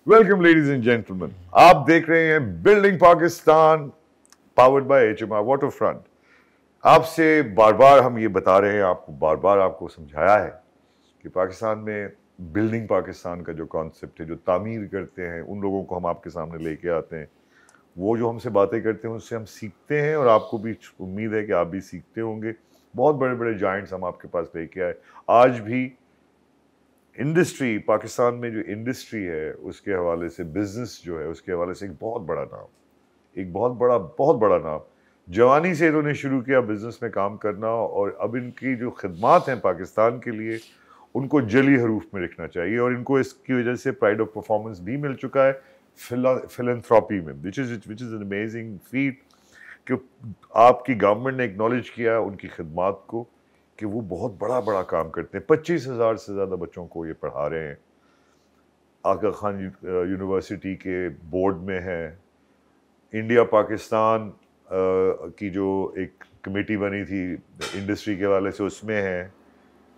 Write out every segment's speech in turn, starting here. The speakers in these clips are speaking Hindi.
वेलकम लेडीज एंड जेंटलमैन, आप देख रहे हैं building Pakistan powered by HMR waterfront. आपसे बार बार हम ये बता रहे हैं, आपको बार बार आपको समझाया है कि पाकिस्तान में बिल्डिंग पाकिस्तान का जो कॉन्सेप्ट है, जो तामीर करते हैं, उन लोगों को हम आपके सामने लेके आते हैं। वो जो हमसे बातें करते हैं उससे हम सीखते हैं और आपको भी उम्मीद है कि आप भी सीखते होंगे। बहुत बड़े बड़े जायंट्स हम आपके पास लेके आए। आज भी इंडस्ट्री, पाकिस्तान में जो इंडस्ट्री है उसके हवाले से, बिजनेस जो है उसके हवाले से एक बहुत बड़ा नाम, एक बहुत बड़ा नाम। जवानी से इन्होंने शुरू किया बिजनेस में काम करना, और अब इनकी जो खिदमात हैं पाकिस्तान के लिए, उनको जली हरूफ में रखना चाहिए। और इनको इसकी वजह से प्राइड ऑफ परफॉर्मेंस भी मिल चुका है फिलंथ्रॉपी में, which is an amazing feet कि आपकी गवर्नमेंट ने एक्नॉलेज किया उनकी खिदमात को कि वो बहुत बड़ा काम करते हैं। 25,000 से ज़्यादा बच्चों को ये पढ़ा रहे हैं। आगा खान यूनिवर्सिटी के बोर्ड में है। इंडिया पाकिस्तान की जो एक कमेटी बनी थी इंडस्ट्री के वाले से, उसमें है।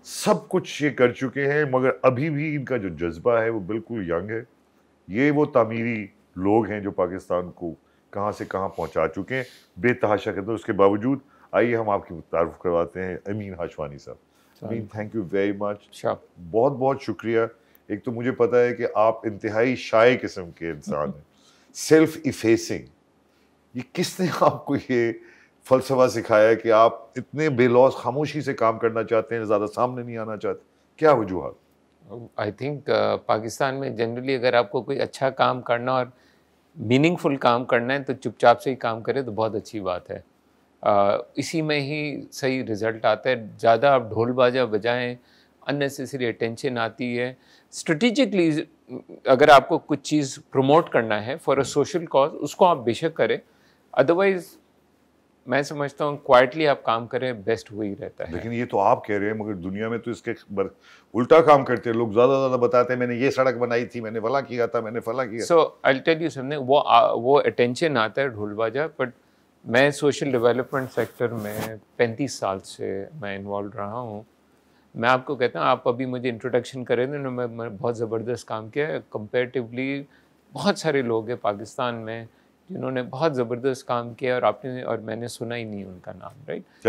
सब कुछ ये कर चुके हैं, मगर अभी भी इनका जो जज्बा है वो बिल्कुल यंग है। ये वो तामीरी लोग हैं जो पाकिस्तान को कहाँ से कहाँ पहुँचा चुके हैं बेतहाशा कहते हैं। उसके बावजूद आइए हम आपकी तारुफ करवाते हैं अमीन हाशवानी साहब। अमीन, थैंक यू वेरी मच, बहुत बहुत शुक्रिया। एक तो मुझे पता है कि आप इंतहाई शाय किस्म के इंसान हैं, सेल्फ इफेसिंग। ये किसने आपको ये फलसफा सिखाया कि आप इतने बेलौस खामोशी से काम करना चाहते हैं, ज़्यादा सामने नहीं आना चाहते? क्या वजूहत? आई थिंक पाकिस्तान में जनरली अगर आपको कोई अच्छा काम करना और मीनिंगफुल काम करना है तो चुपचाप से ही काम करें तो बहुत अच्छी बात है। इसी में ही सही रिजल्ट आता है। ज़्यादा आप ढोल बाजा बजाएं, अननेसेसरी अटेंशन आती है। स्ट्रेटिजिकली अगर आपको कुछ चीज़ प्रमोट करना है फॉर अ सोशल कॉज, उसको आप बेशक करें। अदरवाइज मैं समझता हूँ क्वाइटली आप काम करें, बेस्ट वही रहता है। लेकिन ये तो आप कह रहे हैं, मगर दुनिया में तो इसके उल्टा काम करते हैं लोग। ज़्यादा बताते हैं मैंने ये सड़क बनाई थी, मैंने फला किया था, मैंने फला किया। सो आई टेल यू समथिंग, वो अटेंशन आता है ढोल बाजा। बट मैं सोशल डेवलपमेंट सेक्टर में 35 साल से मैं इन्वॉल्व रहा हूँ। मैं आपको कहता हूँ, आप अभी मुझे इंट्रोडक्शन करें ना, मैं बहुत ज़बरदस्त काम किया है कंपेरेटिवली। बहुत सारे लोग हैं पाकिस्तान में जिन्होंने बहुत ज़बरदस्त काम किया और मैंने सुना ही नहीं उनका नाम, राइट।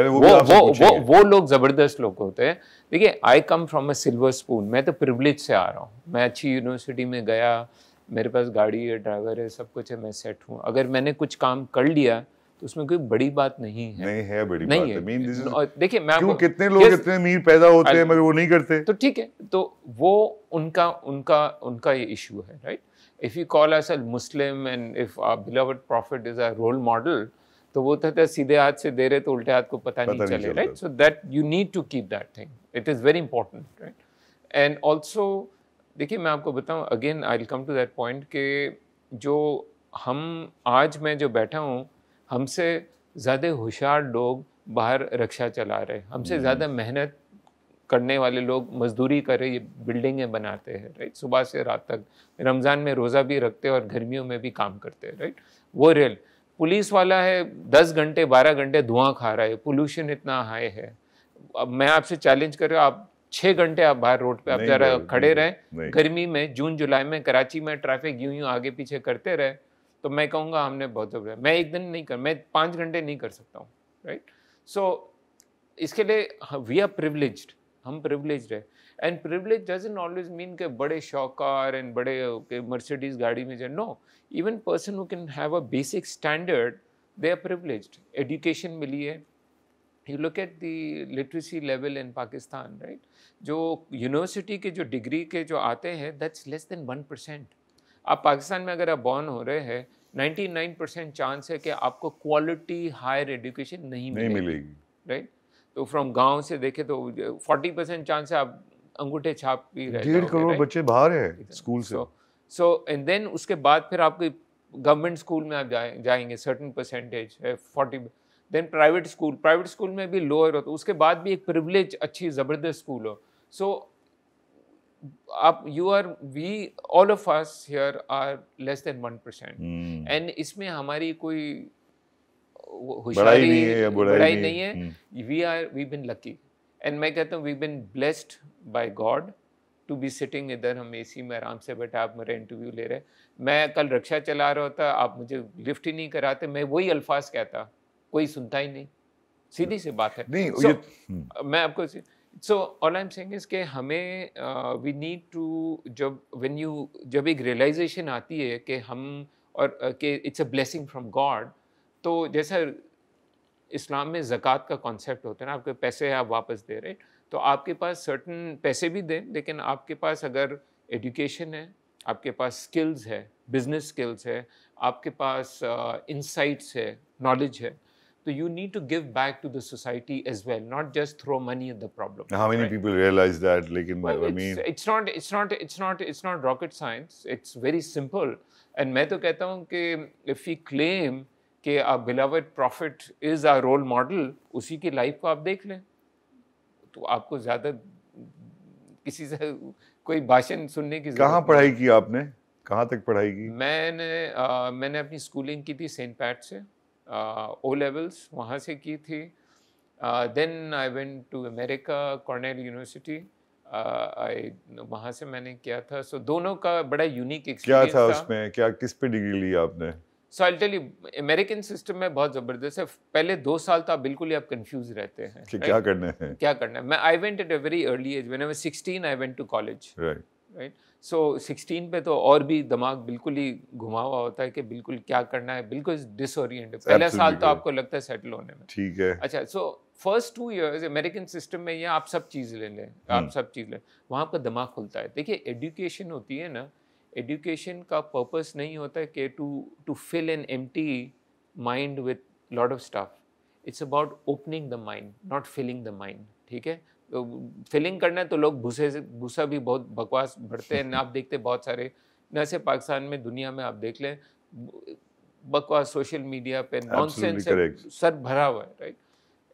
वो लोग ज़बरदस्त लोग होते हैं। देखिए, I come from a silver spoon. मैं तो प्रिविलेज से आ रहा हूँ। मैं अच्छी यूनिवर्सिटी में गया, मेरे पास गाड़ी है, ड्राइवर है, सब कुछ है, मैं सेट हूँ। अगर मैंने कुछ काम कर लिया तो उसमें कोई बड़ी बात नहीं है। नहीं है बड़ी नहीं बात है। देखिए, मैं क्यों, कितने लोग इतने अमीर पैदा होते हैं मगर वो नहीं करते। तो ठीक है, तो वो उनका उनका उनका ये इशू है, right. If you call us a Muslim and if our beloved prophet is a role model, तो वो था सीधे हाथ से दे रहे तो उल्टे हाथ को पता नहीं चले, right. So that you need to keep that thing, it is very important, right. And also देखिए, मैं आपको बताऊं, again I will come to that point कि जो हम आज मैं जो बैठा हूँ, हमसे ज़्यादा होशियार लोग बाहर रक्षा चला रहे हैं, हमसे ज़्यादा मेहनत करने वाले लोग मजदूरी कर रहे, ये बिल्डिंगें बनाते हैं, राइट, सुबह से रात तक। रमज़ान में रोज़ा भी रखते हैं और गर्मियों में भी काम करते हैं, राइट। वो रियल पुलिस वाला है, 10 घंटे 12 घंटे धुआं खा रहा है, पोल्यूशन इतना हाई है। अब मैं आपसे चैलेंज कर रहा हूँ, आप 6 घंटे आप बाहर रोड पे आप जरा खड़े रहें गर्मी में, जून जुलाई में कराची में ट्रैफिक यूं आगे पीछे करते रहे, तो मैं कहूँगा हमने बहुत ज़बरदस्त। मैं एक दिन नहीं कर, मैं 5 घंटे नहीं कर सकता हूँ, राइट। सो इसके लिए वी आर प्रिविलेज्ड, हम प्रिविलेज्ड है। And privilege doesn't always mean के बड़े शौकार एंड बड़े मर्सिडीज गाड़ी में जाए। No, even person who can have a basic standard, they are privileged. Education मिली है। You look at the literacy level in Pakistan, right. जो यूनिवर्सिटी के जो डिग्री के जो आते हैं, दैट्स लेस देन 1%। आप पाकिस्तान में अगर आप बॉर्न हो रहे हैं, 99% चांस है कि आपको क्वालिटी हायर एजुकेशन नहीं मिलेगी, राइट। तो फ्रॉम गांव से देखे तो 40% चांस है आप अंगूठे छाप भी रह जाओगे। 1.5 करोड़ बच्चे बाहर हैं स्कूल से। सो एंड देन उसके बाद फिर आपको गवर्नमेंट स्कूल में आप जाएंगे, सर्टन परसेंटेज है 40। देन प्राइवेट स्कूल में भी लोअर हो, तो उसके बाद भी एक प्रिविलेज अच्छी ज़बरदस्त स्कूल हो। सो आप you are we all of us here are less than 1%। And इसमें हमारी कोई होशियारी बड़ाई नहीं है। We been lucky. एंड मैं कहता हूँ we been blessed by God to be sitting इधर, हम एसी में आराम से बैठे, आप मेरा इंटरव्यू ले रहे। मैं कल रिक्शा चला रहा होता, आप मुझे लिफ्ट ही नहीं कराते, मैं वही अल्फाज कहता, कोई सुनता ही नहीं। सीधी सी बात है। नहीं So, मैं आपको so all I am saying is कि हमें वी नीड टू, जब एक रियलाइजेशन आती है कि हम और कि it's a blessing from God, तो जैसा इस्लाम में ज़कात का कॉन्सेप्ट होता है ना, आपके पैसे आप वापस दे रहे, तो आपके पास सर्टन पैसे भी दें, लेकिन आपके पास अगर एजुकेशन है, आपके पास स्किल्स है, बिजनेस स्किल्स है, आपके पास इंसाइट्स है, नॉलेज है, तो you need to give back to the society as well, not just throw money at the problem. How many right? people realize that? लेकिन Well, I mean, it's not rocket science. It's very simple. And मैं तो कहता हूँ कि if we claim कि our beloved prophet is our role model, उसी की लाइफ को आप देख लें, तो आपको ज़्यादा किसी से कोई भाषण सुनने की कहाँ पढ़ाई की आपने? कहाँ तक पढ़ाई की? मैंने अपनी स्कूलिंग की थी सेंट पैट से, ओ लेवल्स वहाँ से की थी। Then I went to America, Cornell university, वहाँ से मैंने किया था। सो दोनों का बड़ा यूनिक एक्सपीरियंस क्या था उसमें? क्या किस पे डिग्री ली आपने? So I tell you, American system में बहुत ज़बरदस्त है। पहले 2 साल तो आप बिल्कुल ही आप कंफ्यूज रहते हैं कि क्या करना है, क्या करना है। मैं I went at a very early age, when I was 16 I went to college, right. So 16 पे तो और भी दिमाग बिल्कुल ही घुमा हुआ होता है कि बिल्कुल क्या करना है, बिल्कुल डिसओरिएंटेड। पहला साल तो आपको लगता है सेटल होने में, ठीक है। अच्छा, so first 2 years American system में ये आप सब चीज़ ले लें, आप सब चीज़ लें, वहाँ आपका दिमाग खुलता है। देखिए एजुकेशन होती है ना, एजुकेशन का पर्पस नहीं होता है कि to fill an empty mind with lot of stuff. It's about opening the mind, not filling the mind, ठीक है। तो फिलिंग करना है तो लोग भूसा भी बहुत बकवास भरते हैं। आप देखते बहुत सारे, न सिर्फ पाकिस्तान में, दुनिया में आप देख लें, बकवास सोशल मीडिया पे नॉनसेंस सर भरा हुआ है, राइट।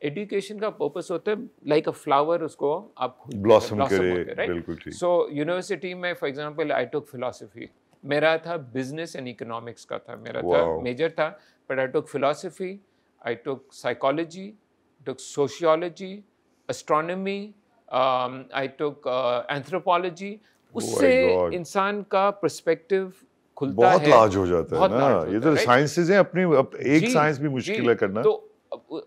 एजुकेशन का पर्पस होता है लाइक अ फ्लावर, उसको आप ब्लॉसम करे, बिल्कुल ठीक। सो यूनिवर्सिटी में for example I took philosophy, मेरा था बिजनेस एंड इकोनॉमिक्स का था, मेरा था मेजर था, but I took philosophy, I took psychology, took sociology, astronomy, I took anthropology. उससे इंसान का पर्सपेक्टिव खुलता है, बहुत लार्ज हो जाता है ना। ये तो साइंसेस हैं अपनी, एक साइंस भी मुश्किल है करना। तो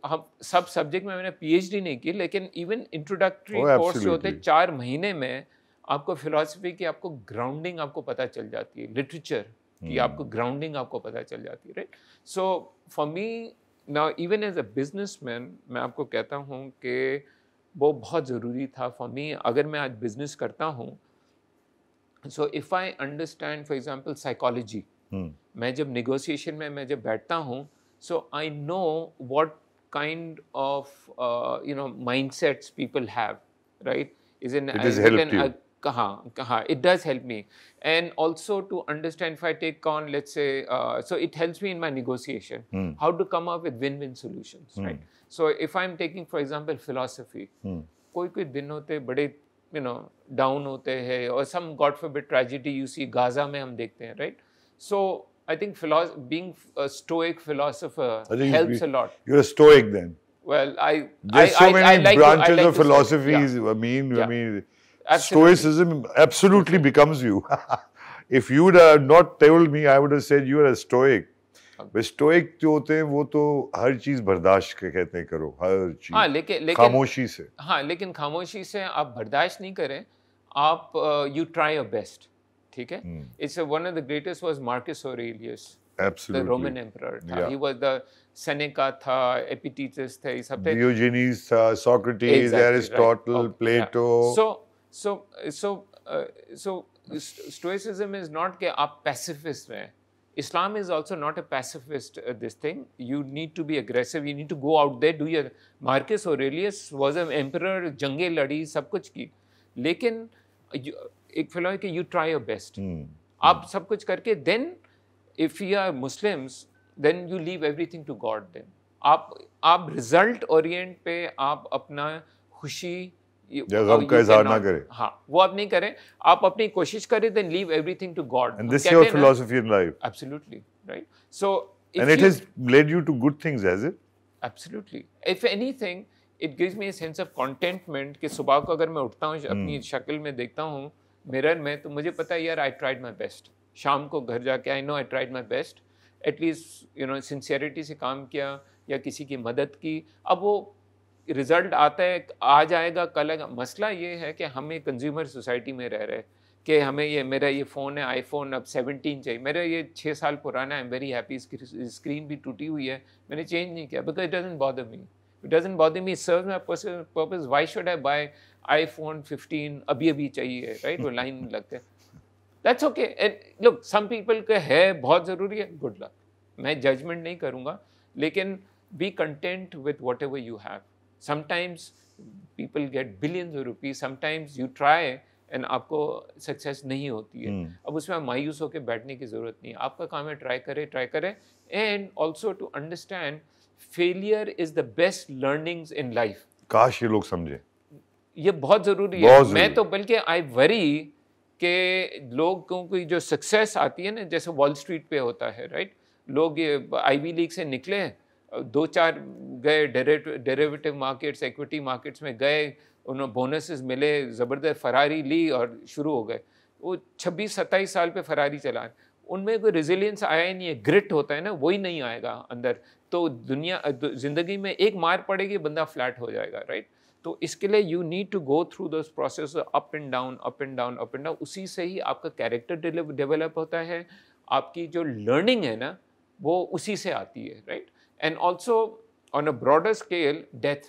हम सब सब्जेक्ट में मैंने पीएचडी नहीं की, लेकिन इवन इंट्रोडक्टरी कोर्स जो होते हैं 4 महीने में आपको फिलॉसफी की आपको ग्राउंडिंग आपको पता चल जाती है, लिटरेचर की आपको ग्राउंडिंग आपको पता चल जाती है, right. So for me now even as a businessman, मैं आपको कहता हूँ कि वो बहुत ज़रूरी था फॉर मी। अगर मैं आज बिजनेस करता हूँ, so if I understand for example psychology, मैं जब नेगोशिएशन में मैं जब बैठता हूँ, so I know what kind of mindsets people have, right? It has helped you. It does help me, and also to understand if I take on, let's say, so it helps me in my negotiation, how to come up with win-win solutions, right? So if I'm taking, for example, philosophy, कोई दिन होते बड़े डाउन होते हैं, और some God forbid tragedy you see Gaza में हम देखते हैं, right? So I think being a stoic philosopher helps a lot. You're a stoic then. Well, there's so many branches of philosophies. I mean, stoicism absolutely becomes you. If you would have not told me, I would have said you are a stoic. But stoic जो होते हैं वो तो हर चीज बर्दाश्त कहते हैं, करो हर चीज। हाँ, लेकिन खामोशी से। हाँ, लेकिन खामोशी से आप बर्दाश्त नहीं करें, आप you try your best. ठीक है। It's one of the greatest was Marcus Aurelius, absolutely, the Roman emperor था। He was the Seneca था, Epictetus थे, ये सब थे। Diogenes था, Socrates, Aristotle, Plato। So stoicism is not कि आप pacifist हैं। Islam is also not a pacifist this thing. You need to be aggressive. You need to go out there, do your. Marcus Aurelius was an emperor, जंगे लड़ी, सब कुछ की, लेकिन एक फिलॉसफी कि यू ट्राई योर बेस्ट, आप सब कुछ करके, then if you are Muslims then you leave everything to God. Then आप रिजल्ट ओरिएंट पे आप अपना खुशी गम का इज़हार ना करें, हाँ वो आप नहीं करें, आप अपनी कोशिश करें, then leave everything to God. And this is your philosophy in life. Absolutely right. So and it has led you to good things, has it? Absolutely. If anything it gives me a sense of contentment कि सुबह को अगर मैं उठता हूँ, अपनी शक्ल में देखता हूँ, मिरर में, तो मुझे पता है यार आई ट्राइड माई बेस्ट। शाम को घर जाके I know I tried my best, at least you know sincerity से काम किया या किसी की मदद की। अब वो रिजल्ट आता है, आज आएगा कल आएगा। मसला ये है कि हम एक कंज्यूमर सोसाइटी में रह रहे हैं कि हमें ये, मेरा ये फ़ोन है आईफोन अब 17 चाहिए, मेरा ये 6 साल पुराना है, I am very happy, screen भी टूटी हुई है, मैंने चेंज नहीं किया, because it doesn't bother me, it doesn't bother me, serves my purpose, why should I buy iPhone 15 अभी अभी चाहिए, राइट? वो लाइन लगते हैं, that's okay. And look, some people के है बहुत ज़रूरी है, गुड लक, मैं जजमेंट नहीं करूँगा, लेकिन B content with what ever you have. Sometimes people get billions of rupees, sometimes you try and आपको सक्सेस नहीं होती है। अब उसमें आप मायूस होकर बैठने की ज़रूरत नहीं है, आपका काम है ट्राई करें। And also to understand failure is the best learnings in life. काश ये लोग समझे, ये बहुत ज़रूरी है। मैं तो बल्कि आई वरी कि लोगों की जो सक्सेस आती है ना, जैसे वॉल स्ट्रीट पे होता है, राइट? लोग ये आईवी लीग से निकले, 2-4 गए डेरिवेटिव मार्केट्स, इक्विटी मार्केट्स में गए, उन्हें बोनसेस मिले, ज़बरदस्त फरारी ली और शुरू हो गए। वो 26-27 साल पे फरारी चला, उनमें कोई रेजिलियंस आया ही नहीं है, ग्रिट होता है ना, वही नहीं आएगा अंदर। तो ज़िंदगी में एक मार पड़ेगी, बंदा फ्लैट हो जाएगा, राइट? तो इसके लिए you need to go through those process, up and down, up and down, up and down. उसी से ही आपका कैरेक्टर डेवलप होता है, आपकी जो लर्निंग है ना वो उसी से आती है, right? And also on a broader scale, death,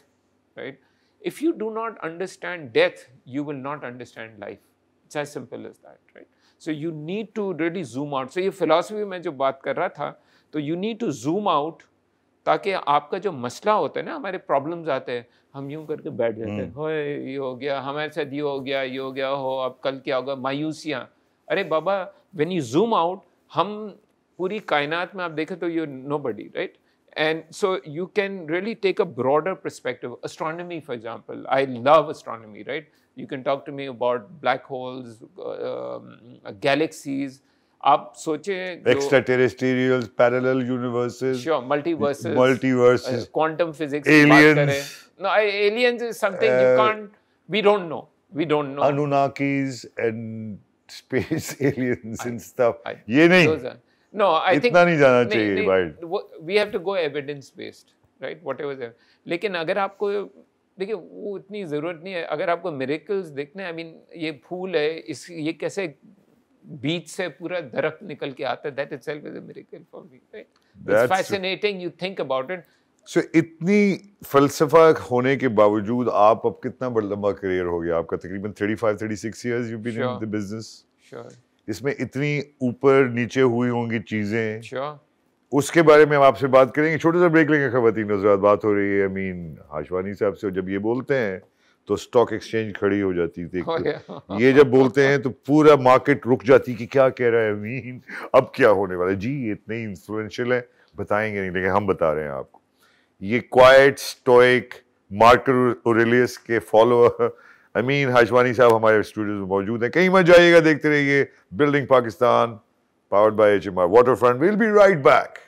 right? If you do not understand death, you will not understand life. It's as simple as that, right? So you need to really zoom out. So ये philosophy में जो बात कर रहा था, तो you need to zoom out, ताकि आपका जो मसला होता है ना, हमारे प्रॉब्लम्स आते हैं, हम यूं करके बैठ जाते हैं, हो ये हो गया, हमारे साथ ये हो गया, हो अब कल क्या होगा, मायूसियाँ। अरे बाबा, when you zoom out, हम पूरी कायनात में आप देखें तो you're nobody, right? And so you can really take a broader perspective. Astronomy, for example, I love astronomy, right? You can talk to me about black holes, galaxies. आप सोचे extraterrestrials, parallel universes, sure, multiverses, quantum physics, aliens. No, aliens is something you can't. We don't know. Anunnakis and space aliens and stuff. ये नहीं. No, I think इतना नहीं जाना चाहिए भाई। We have to go evidence based, right? Whatever there. लेकिन अगर आपको देखिए वो इतनी ज़रूरत नहीं है, अगर आपको मिरेकल्स देखने, आई मीन ये फूल है, ये कैसे बीज से पूरा दरख्त निकल के आता है, that itself is a miracle for me, right? It's fascinating, you think about it. So इतनी फलसफा होने के बावजूद आप अब कितना बड़ा लंबा करियर हो गया आपका, तकरीबन 35-36 years you've been in the business. Sure. इसमें इतनी ऊपर नीचे हुई होंगी चीजें, sure. उसके बारे में हम आपसे बात करेंगे। छोटा सा ब्रेक लेंगे। ख़वातीन हज़रात, बात हो रही है अमीन हाशवानी साहब से। जब ये बोलते हैं तो स्टॉक एक्सचेंज खड़ी हो जाती थी। ये जब बोलते हैं तो पूरा मार्केट रुक जाती कि क्या कह रहा है अमीन, अब क्या होने वाला है। जी ये इतने इन्फ्लुएंशियल है, बताएंगे नहीं, लेकिन हम बता रहे हैं आपको। ये क्वाइट स्टोइक मार्को ऑरेलियस के फॉलोअर अमीन हाशवानी साहब हमारे स्टूडियो में मौजूद हैं। कहीं मत जाइएगा, देखते रहिए building Pakistan, powered by HMR Waterfront. We'll be right back.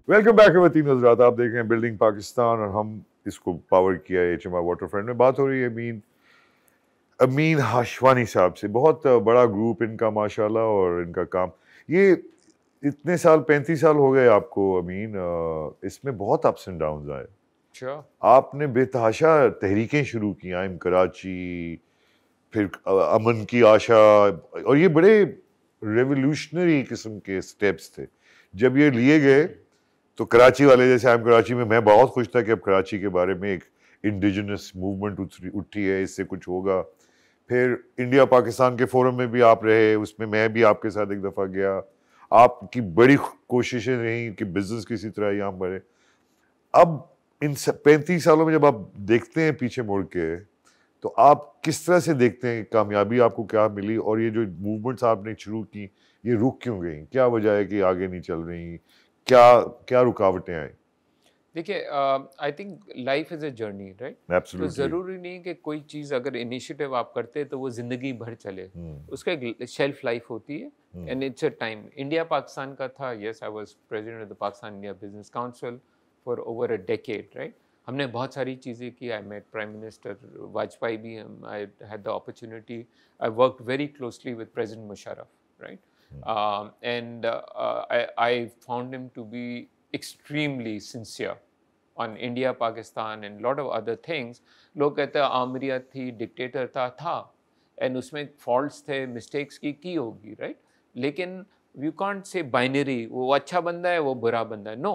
Welcome back ख़वातीन हज़रात, आप देख रहे हैं बिल्डिंग पाकिस्तान और हम इसको पावर किया है HMR Waterfront में। बात हो रही है अमीन हाशवानी साहब से। बहुत बड़ा ग्रुप इनका माशाल्लाह, और इनका काम, ये इतने साल 35 साल हो गए आपको अमीन, इसमें बहुत अप्स एंड डाउन्स आए। Sure. आपने बेतहाशा तहरीकें शुरू की, आई एम कराची, फिर अमन की आशा, और ये बड़े रेवोल्यूशनरी किस्म के स्टेप्स थे। जब ये लिए गए तो कराची वाले, जैसे आई एम कराची में मैं बहुत खुश था कि अब कराची के बारे में एक इंडिजिनस मूवमेंट उठी है, इससे कुछ होगा। फिर इंडिया पाकिस्तान के फोरम में भी आप रहे, उसमें मैं भी आपके साथ एक दफ़ा गया। आपकी बड़ी कोशिशें रही कि बिजनेस किसी तरह यहाँ बढ़े। अब इन 35 सालों में जब आप देखते हैं पीछे मुड़ के, तो आप किस तरह से देखते हैं कामयाबी आपको क्या मिली, और ये जो मूवमेंट्स आपने शुरू की ये रुक क्यों गई? क्या वजह है कि आगे नहीं चल रही? क्या रुकावटें आई? देखिए, I think life is a journey, right? तो ज़रूरी नहीं कि कोई चीज़ अगर इनिशिएटिव आप करते हैं तो वो ज़िंदगी भर चले। उसका एक शेल्फ लाइफ होती है, and it's a time. India Pakistan का था, yes, I was president of the Pakistan India business council for over a decade, right? हमने बहुत सारी चीज़ें की. I met prime minister Vajpayee भी. I had the opportunity. I worked very closely with president Musharraf, right. And I found him to be extremely sincere on India, Pakistan and lot of other things. लोग कहते हैं आमरीत थी, डिक्टेटर था and उसमें faults थे, mistakes की होगी, right? लेकिन you can't say binary, वो अच्छा बंदा है, वो बुरा बंदा है. No,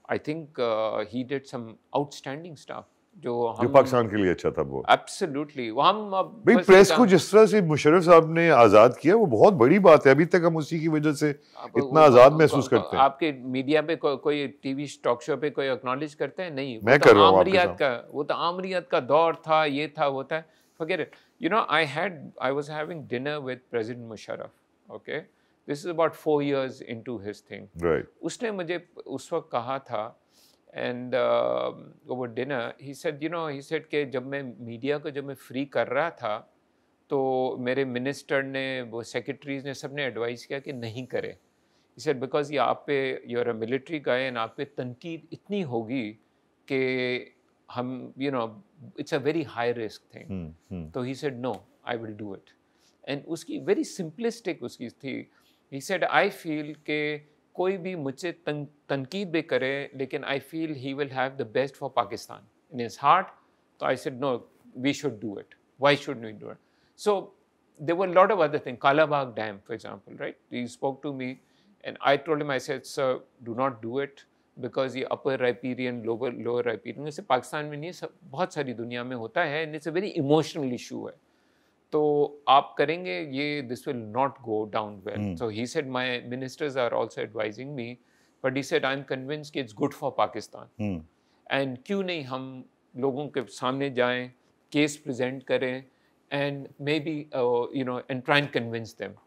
I think he did some outstanding stuff. जो पाकिस्तान के लिए अच्छा था वो. Absolutely. भाई प्रेस को जिस तरह से मुशर्रफ साहब ने आजाद किया वो बहुत बड़ी बात है. अभी तक हम उसी की वजह से इतना आजाद महसूस करते हैं. आपके मीडिया पे कोई टीवी टॉक शो पे कोई एक्नॉलेज करते हैं? नहीं. मैं कर रहा हूं आपके साथ. वो तो आमरीत का दौर था, ये था, वो था. Forget it. You know, I was having dinner with President Musharraf. Okay, this is about 4 years into his thing. Right. उसने मुझे उस वक्त कहा था. And over dinner, he said, he said कि जब मैं मीडिया को जब मैं फ्री कर रहा था तो मेरे मिनिस्टर ने, वो सेक्रेटरीज ने, सब ने एडवाइस किया कि नहीं करे. He said because ये आप पे, you're a military guy and आप पे तनकीद इतनी होगी कि हम, it's a very high risk thing. तो he said no, I will do it. And उसकी very simplistic उसकी थी. He said I feel कि कोई भी मुझसे तनकीद भी करे लेकिन I feel he will have the best for Pakistan in his heart. So I said no, we should do it. Why shouldn't we do it? So there were a lot of other things. Kalabagh Dam, for example, right? He spoke to me and I told him, I said, sir, do not do it because ये upper riparian, lower riparian, जैसे पाकिस्तान में नहीं, बहुत सारी दुनिया में होता है and it's a very emotional issue है. तो आप करेंगे ये, this will not go down well. So he said my ministers are also advising me, but he said I'm convinced it's good for Pakistan. And क्यों नहीं हम लोगों के सामने जाएं, केस प्रेजेंट करें and maybe and try and convince them.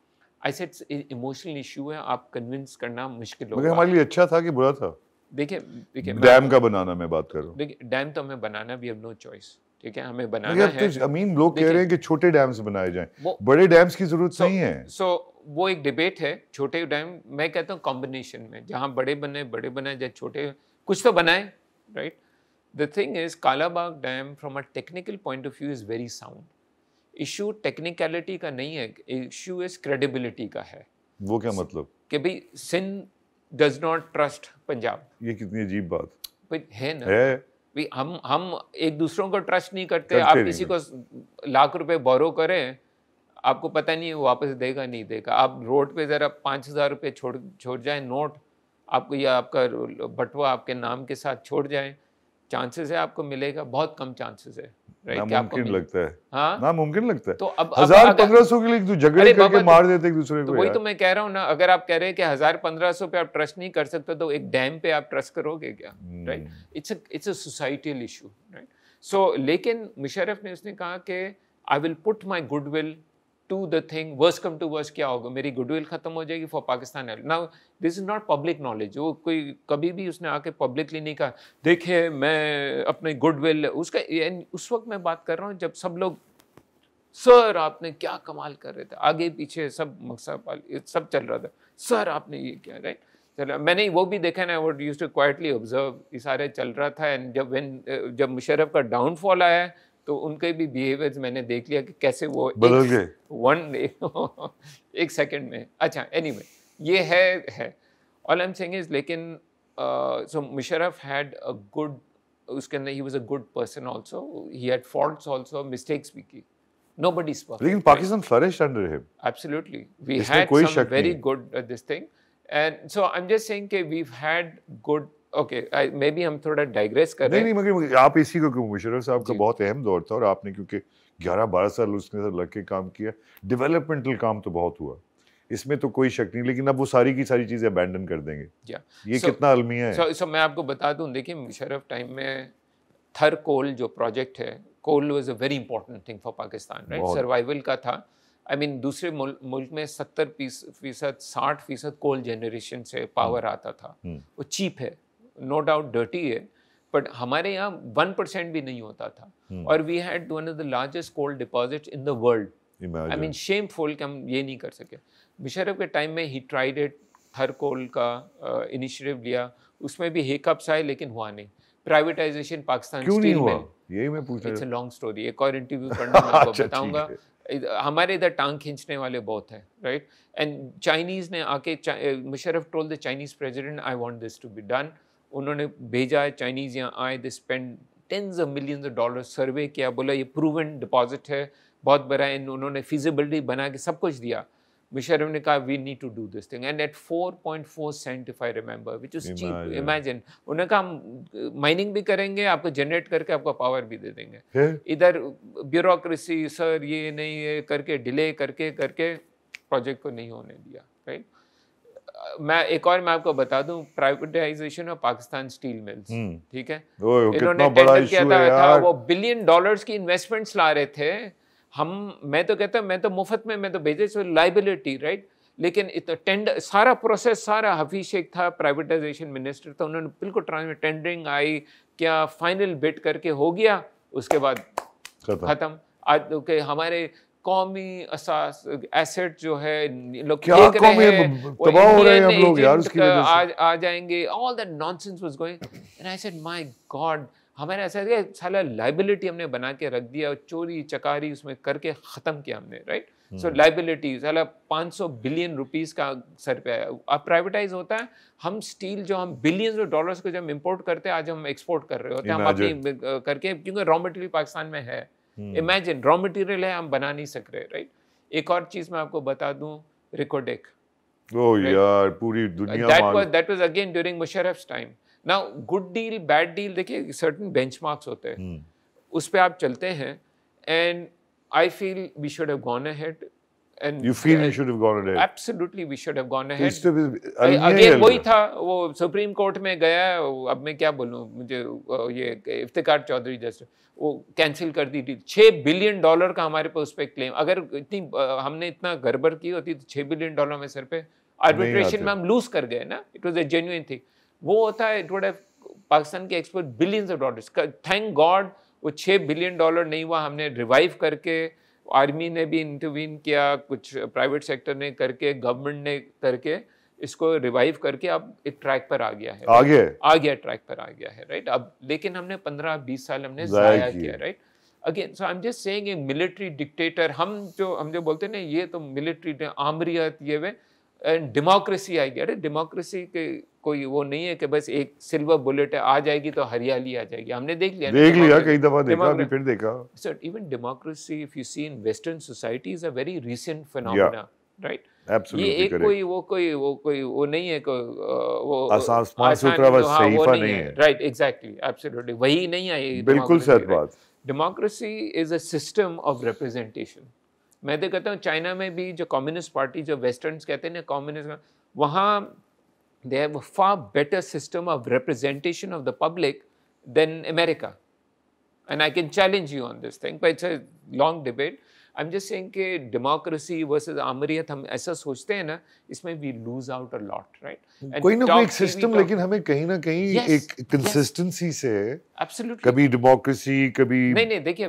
I said emotional issue है, आप कन्विंस करना मुश्किल होगा. मगर हमारे लिए अच्छा था कि बुरा था? देखिए डैम का बनाना मैं बात कर रहा हूँ. देखिए डैम तो हमें बनाना, भी अब नो चॉइस. ठीक है, हमें बनाना है. तो अमीन लोग कह रहे हैं कि छोटे डैम्स बनाए जाएं, बड़े डैम्स की जरूरत नहीं है. सो वो एक डिबेट है. छोटे डैम, मैं कहता हूँ कॉम्बिनेशन में, जहाँ बड़े बने जहाँ छोटे, कुछ तो बनाए, right. The thing is Kalabagh dam from a technical point of view is very sound. Issue technicality का नहीं है, इशू इज क्रेडिबिलिटी का है. वो क्या मतलब? कि भाई Sindh does not trust Punjab. ये कितनी अजीब बात है ना. हम एक दूसरों को ट्रस्ट नहीं करते. आप किसी को लाख रुपए बोरो करें, आपको पता नहीं वो वापस देगा नहीं देगा. आप रोड पे जरा 5,000 रुपये छोड़ जाए नोट आपको, या आपका बटवा आपके नाम के साथ छोड़ जाए, चांसेस है आपको मिलेगा, बहुत कम चांसेस है. नामुमकिन लगता है. हाँ, नामुमकिन लगता है. तो अब 1,000-1,500 के लिए झगड़े करके मार देते एक दूसरे को. वही तो मैं कह रहा हूँ ना. अगर आप कह रहे हैं कि 1,000-1,500 पे आप ट्रस्ट नहीं कर सकते तो एक डैम पे आप ट्रस्ट करोगे क्या? Right. It's a societal issue, right. So लेकिन मुशर्रफ ने उसने कहा कि I will put my goodwill to the thing. Worst come to worst क्या होगा, मेरी गुडविल खत्म हो जाएगी for Pakistan. Now this is not public knowledge. वो कोई कभी भी उसने आके पब्लिकली नहीं कहा देखिए मैं अपने गुडविल उसका. उस वक्त मैं बात कर रहा हूँ जब सब लोग, सर आपने क्या कमाल कर रहे थे, आगे पीछे सब मकसद सब चल रहा था, सर आपने ये क्या, राइट. चलो मैंने वो भी देखा ना, वो यूज्ड टू क्वाइटली ऑब्जर्व, ये सारे चल रहा था. एंड जब मुशर्रफ का डाउनफॉल आया तो उनके भी बिहेवियर्स मैंने देख लिया कि कैसे वो बदल गए एक सेकंड में. अच्छा एनीवे ये है all I am saying is. लेकिन so Musharraf had a good, उसके अंदर ही was a good person also, he had faults also, mistakes भी की. Nobody is perfect. लेकिन Pakistan flourished under him. Absolutely we had some very good this thing. And so I am just saying कि we had good. Okay maybe हम थोड़ा डाइग्रेस कर रहे हैं. नहीं मगर आप इसी को क्यों, मुशर्रफ साहब का बहुत अहम दौर था और आपने क्योंकि 11-12 साल उसके साथ लग के काम किया, डेवलपमेंटल काम तो बहुत हुआ, इसमें तो कोई शक नहीं. लेकिन अब वो सारी की सारी चीजें अबैंडन कर देंगे. ये कितना अलमिया है. सो मैं आपको बता दूं, देखिए मुशर्रफ टाइम में थर कोल जो प्रोजेक्ट है, coal was a very important thing for Pakistan, right. Survival का था. आई मीन दूसरे मुल्क में 70% 60% कोल जनरेशन से पावर आता था. वो चीप है, नो डाउट डर्टी है, बट हमारे यहाँ 1% भी नहीं होता था. और we had one of the largest coal deposits in the world. I mean shameful कि हम ये नहीं कर सके. मुशर्रफ के टाइम में ही ट्राइड इट, थर कोल का इनिशिएटिव लिया, उसमें भी हिकअप्स आए लेकिन हुआ नहीं. प्राइवेटाइजेशन पाकिस्तान क्यों नहीं स्टील हुआ? मिल, यही मैं पूछ इट्स रहा अ लॉन्ग स्टोरी, एक और इंटरव्यू पढ़ना मैं आपको अच्छा, ठीक बताऊंगा। हमारे इधर टांग खींचने वाले बहुत हैं, राइट? एंड चाइनीज ने आके, Musharraf told the Chinese president I want this to be done. उन्होंने भेजा है, चाइनीज यहाँ आए, they spend tens of millions of dollars, survey किया, बोला ये प्रूवन डिपॉजिट है, बहुत बड़ा है, उन्होंने फिजिबिलिटी बना के सब कुछ दिया। मुशर्रफ ने कहा we need to do this thing and at 4.4 cent if I remember, which is cheap. Imagine, उन्होंने कहा हम माइनिंग भी करेंगे, आपको जनरेट करके आपको पावर भी दे देंगे। इधर ब्यूरोक्रेसी सर ये नहीं है करके डिले करके करके प्रोजेक्ट को नहीं होने दिया, राइट? मैं आपको बता दूं, privatisation of Pakistan steel mills, ठीक है, इन्होंने टेंडर किया था, वो $1 बिलियन की इन्वेस्टमेंट्स ला रहे थे। मैं तो कहता हूँ, मैं तो मुफ्त में, मैं तो भेजे सो लाइबिलिटी, राइट? लेकिन टेंडर सारा प्रोसेस, सारा हफीज शेख था प्राइवेटाइजेशन मिनिस्टर, तो उन्होंने बिल्कुल टेंडरिंग आई, क्या फाइनल बिड करके हो गया, उसके बाद खत्म। आज के हमारे कौमी असास एसेट जो है लोग फेंक रहे हैं, तबाह हो रहे हैं हम लोग यार उसकी वजह से, आ जाएंगे, all that nonsense was going and I said my God, हमारे ऐसा है साला लाइबिलिटी हमने बना के रख दिया, चोरी चकारी उसमें करके ख़त्म किया हमने, राइट? सो लाइबिलिटी साला 500 बिलियन रुपीस का सर पे आया। अब प्राइवेटाइज होता है, हम स्टील जो हम बिलियंस ऑफ डॉलर्स को जब इंपोर्ट करते हैं, आज हम एक्सपोर्ट कर रहे होते हैं, हम अपनी करके, क्योंकि रॉ मटेरियल पाकिस्तान में है। इमेजिन, रॉ मटेरियल है, हम बना नहीं सक रहे, राइट? एक और चीज़ मैं आपको बता दूं, रिकोडेक, यार पूरी दुनिया, that was again during Musharraf's time. Now good deal bad deal, देखिए सर्टेन बेंचमार्क्स होते हैं, उस पे आप चलते हैं, and I feel we should have gone ahead, and you feel we should have gone ahead? Absolutely we should have gone ahead. Again वही था, वो सुप्रीम कोर्ट में गया, अब मैं क्या बोलूं, मुझे ये इफ्तिकार चौधरी जैसे वो कैंसिल कर दी डील। $6 बिलियन का हमारे पे उस पर क्लेम, अगर इतनी हमने इतना गड़बड़ की होती तो $6 बिलियन में सर पे आर्बिट्रेशन में हम लूज कर गए ना, it was a genuine thing. वो होता है, इट वुड हैव पाकिस्तान के export billions of dollars, thank God वो $6 बिलियन नहीं हुआ, हमने रिवाइव करके, आर्मी ने भी इंटरवीन किया, कुछ प्राइवेट सेक्टर ने करके, गवर्नमेंट ने करके इसको रिवाइव करके अब एक ट्रैक पर आ गया है, आ गया ट्रैक पर आ गया है, राइट? अब लेकिन हमने 15-20 साल हमने जाया किया, right? Again, so I am just saying, एक मिलिट्री डिक्टेटर, हम जो बोलते हैं ना, ये तो मिलिट्री आमरियत, ये वे डेमोक्रेसी आएगी। अरे डेमोक्रेसी के कोई वो नहीं है कि बस एक सिल्वर बुलेट है, आ जाएगी तो हरियाली आ जाएगी। हमने देख लिया कई दफा देखा, अभी फिर देखा। Sir even democracy if you see in western society is a very recent phenomena, right? ये एक वो नहीं है, वो आसान नहीं है, राइट? एग्जैक्टली, एब्सोल्युटली वही नहीं है, बिल्कुल सही बात। Democracy is a system of representation. मैं तो कहता हूँ चाइना में भी जो कम्युनिस्ट पार्टी, जो वेस्टर्न्स कहते हैं ना कम्युनिज्म, वहाँ they have a far better system of representation of the public than America. And I can challenge you on this thing, but it's a long debate. I'm just saying कि democracy versus आमरियत, हम ऐसा सोचते हैं ना, इसमें we lose out a lot, right? कोई ना कोई एक सिस्टम, लेकिन हमें कहीं ना कहीं एक कंसिस्टेंसी से, absolutely, कभी डेमोक्रेसी, कभी नहीं, देखिए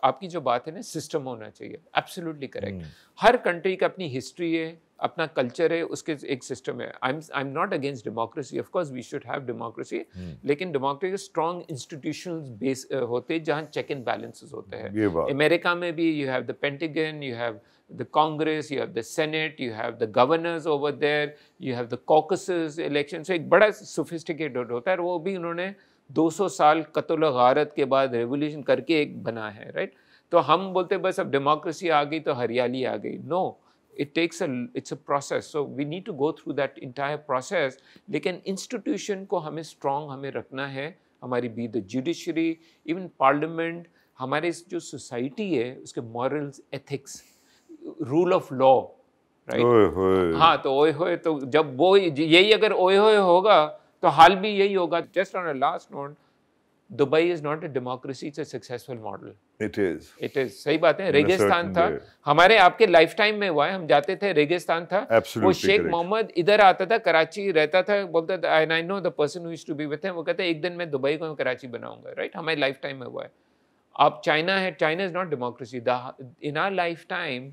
आपकी जो बात है ना, सिस्टम होना चाहिए, एब्सोल्युटली करेक्ट। हर कंट्री का अपनी हिस्ट्री है, अपना कल्चर है, उसके एक सिस्टम है। I am not against democracy, of course we should have democracy, लेकिन डेमोक्रेसी स्ट्रॉन्ग इंस्टीट्यूशंस बेस होते हैं, जहाँ चेक एंड बैलेंसेस होते हैं। अमेरिका में भी you have the pentagon, you have the Congress, you have the Senate, you have the governors over there, you have the caucuses election. So एक बड़ा sophisticated होता है, और वो भी उन्होंने 200 साल कत्ल गारत के बाद रेवोल्यूशन करके एक बना है, राइट? तो हम बोलते बस अब डेमोक्रेसी आ गई तो हरियाली आ गई। No, it's a process, so we need to go through that entire process. लेकिन institution को हमें strong हमें रखना है, हमारी be the judiciary, even parliament, हमारे जो society है उसके morals, ethics, rule of law, right? हाँ, तो ओए होए, तो जब वो यही अगर ओए होए होगा तो हाल भी यही होगा। Just on a last note, Dubai is not a democracy, it's a successful model. It is. सही बात है। रेगिस्तान था, हमारे आपके लाइफ टाइम में हुआ है, हम जाते थे, रेगिस्तान था। वो शेख मोहम्मद इधर आता था, कराची रहता था, बोलता था, and I know the person who used to be with him, वो कहते हैं एक दिन मैं दुबई को कराची बनाऊंगा, राइट? हमारे लाइफ टाइम में हुआ है। अब चाइना है, China is not democracy. In our life time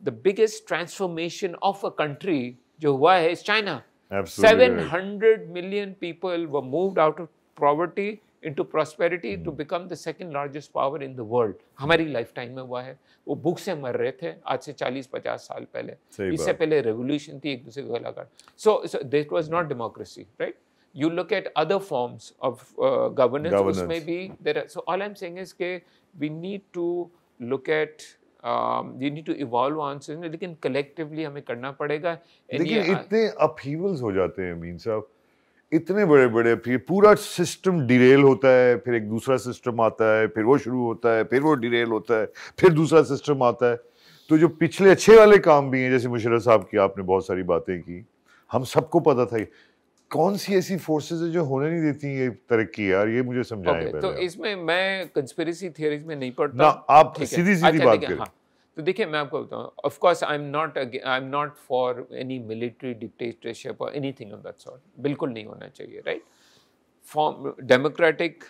the biggest transformation of a country जो हुआ है is China. 700 million people were moved out of poverty into prosperity to become the second largest power in the world. हमारी लाइफ टाइम में हुआ है. वो भूख से मर रहे थे आज से 40-50 साल पहले. इससे पहले रेवोल्यूशन थी, एक दूसरे को गला काट. So that was not democracy, right? You look at other forms of governance. उसमें भी there are, so all I'm saying is कि we need to look at we need to evolve answers, लेकिन collectively हमें करना पड़ेगा. लेकिन इतने upheavals हो जाते हैं मीन साहब, इतने बड़े बड़े, फिर पूरा सिस्टम डिरेल होता है, फिर एक दूसरा सिस्टम आता है, फिर वो शुरू होता है, फिर वो डिरेल होता है, फिर दूसरा सिस्टम आता है. तो जो पिछले अच्छे वाले काम भी हैं, जैसे मुशर्रफ साहब की आपने बहुत सारी बातें की, हम सबको पता था. कौन सी ऐसी फोर्सेस है जो होने नहीं देती ये तरक्की यार, ये मुझे समझाएं पहले. तो इसमें मैं कंस्पिरेसी थियरीज में नहीं पढ़ता ना, आप सीधी सीधी बात करें. हाँ, तो देखिए मैं आपको बताऊं, of course I am not for any military dictatorship और एनीथिंग ऑफ दैट सॉर्ट. बिल्कुल नहीं होना चाहिए, राइट? फॉर्म डेमोक्रेटिक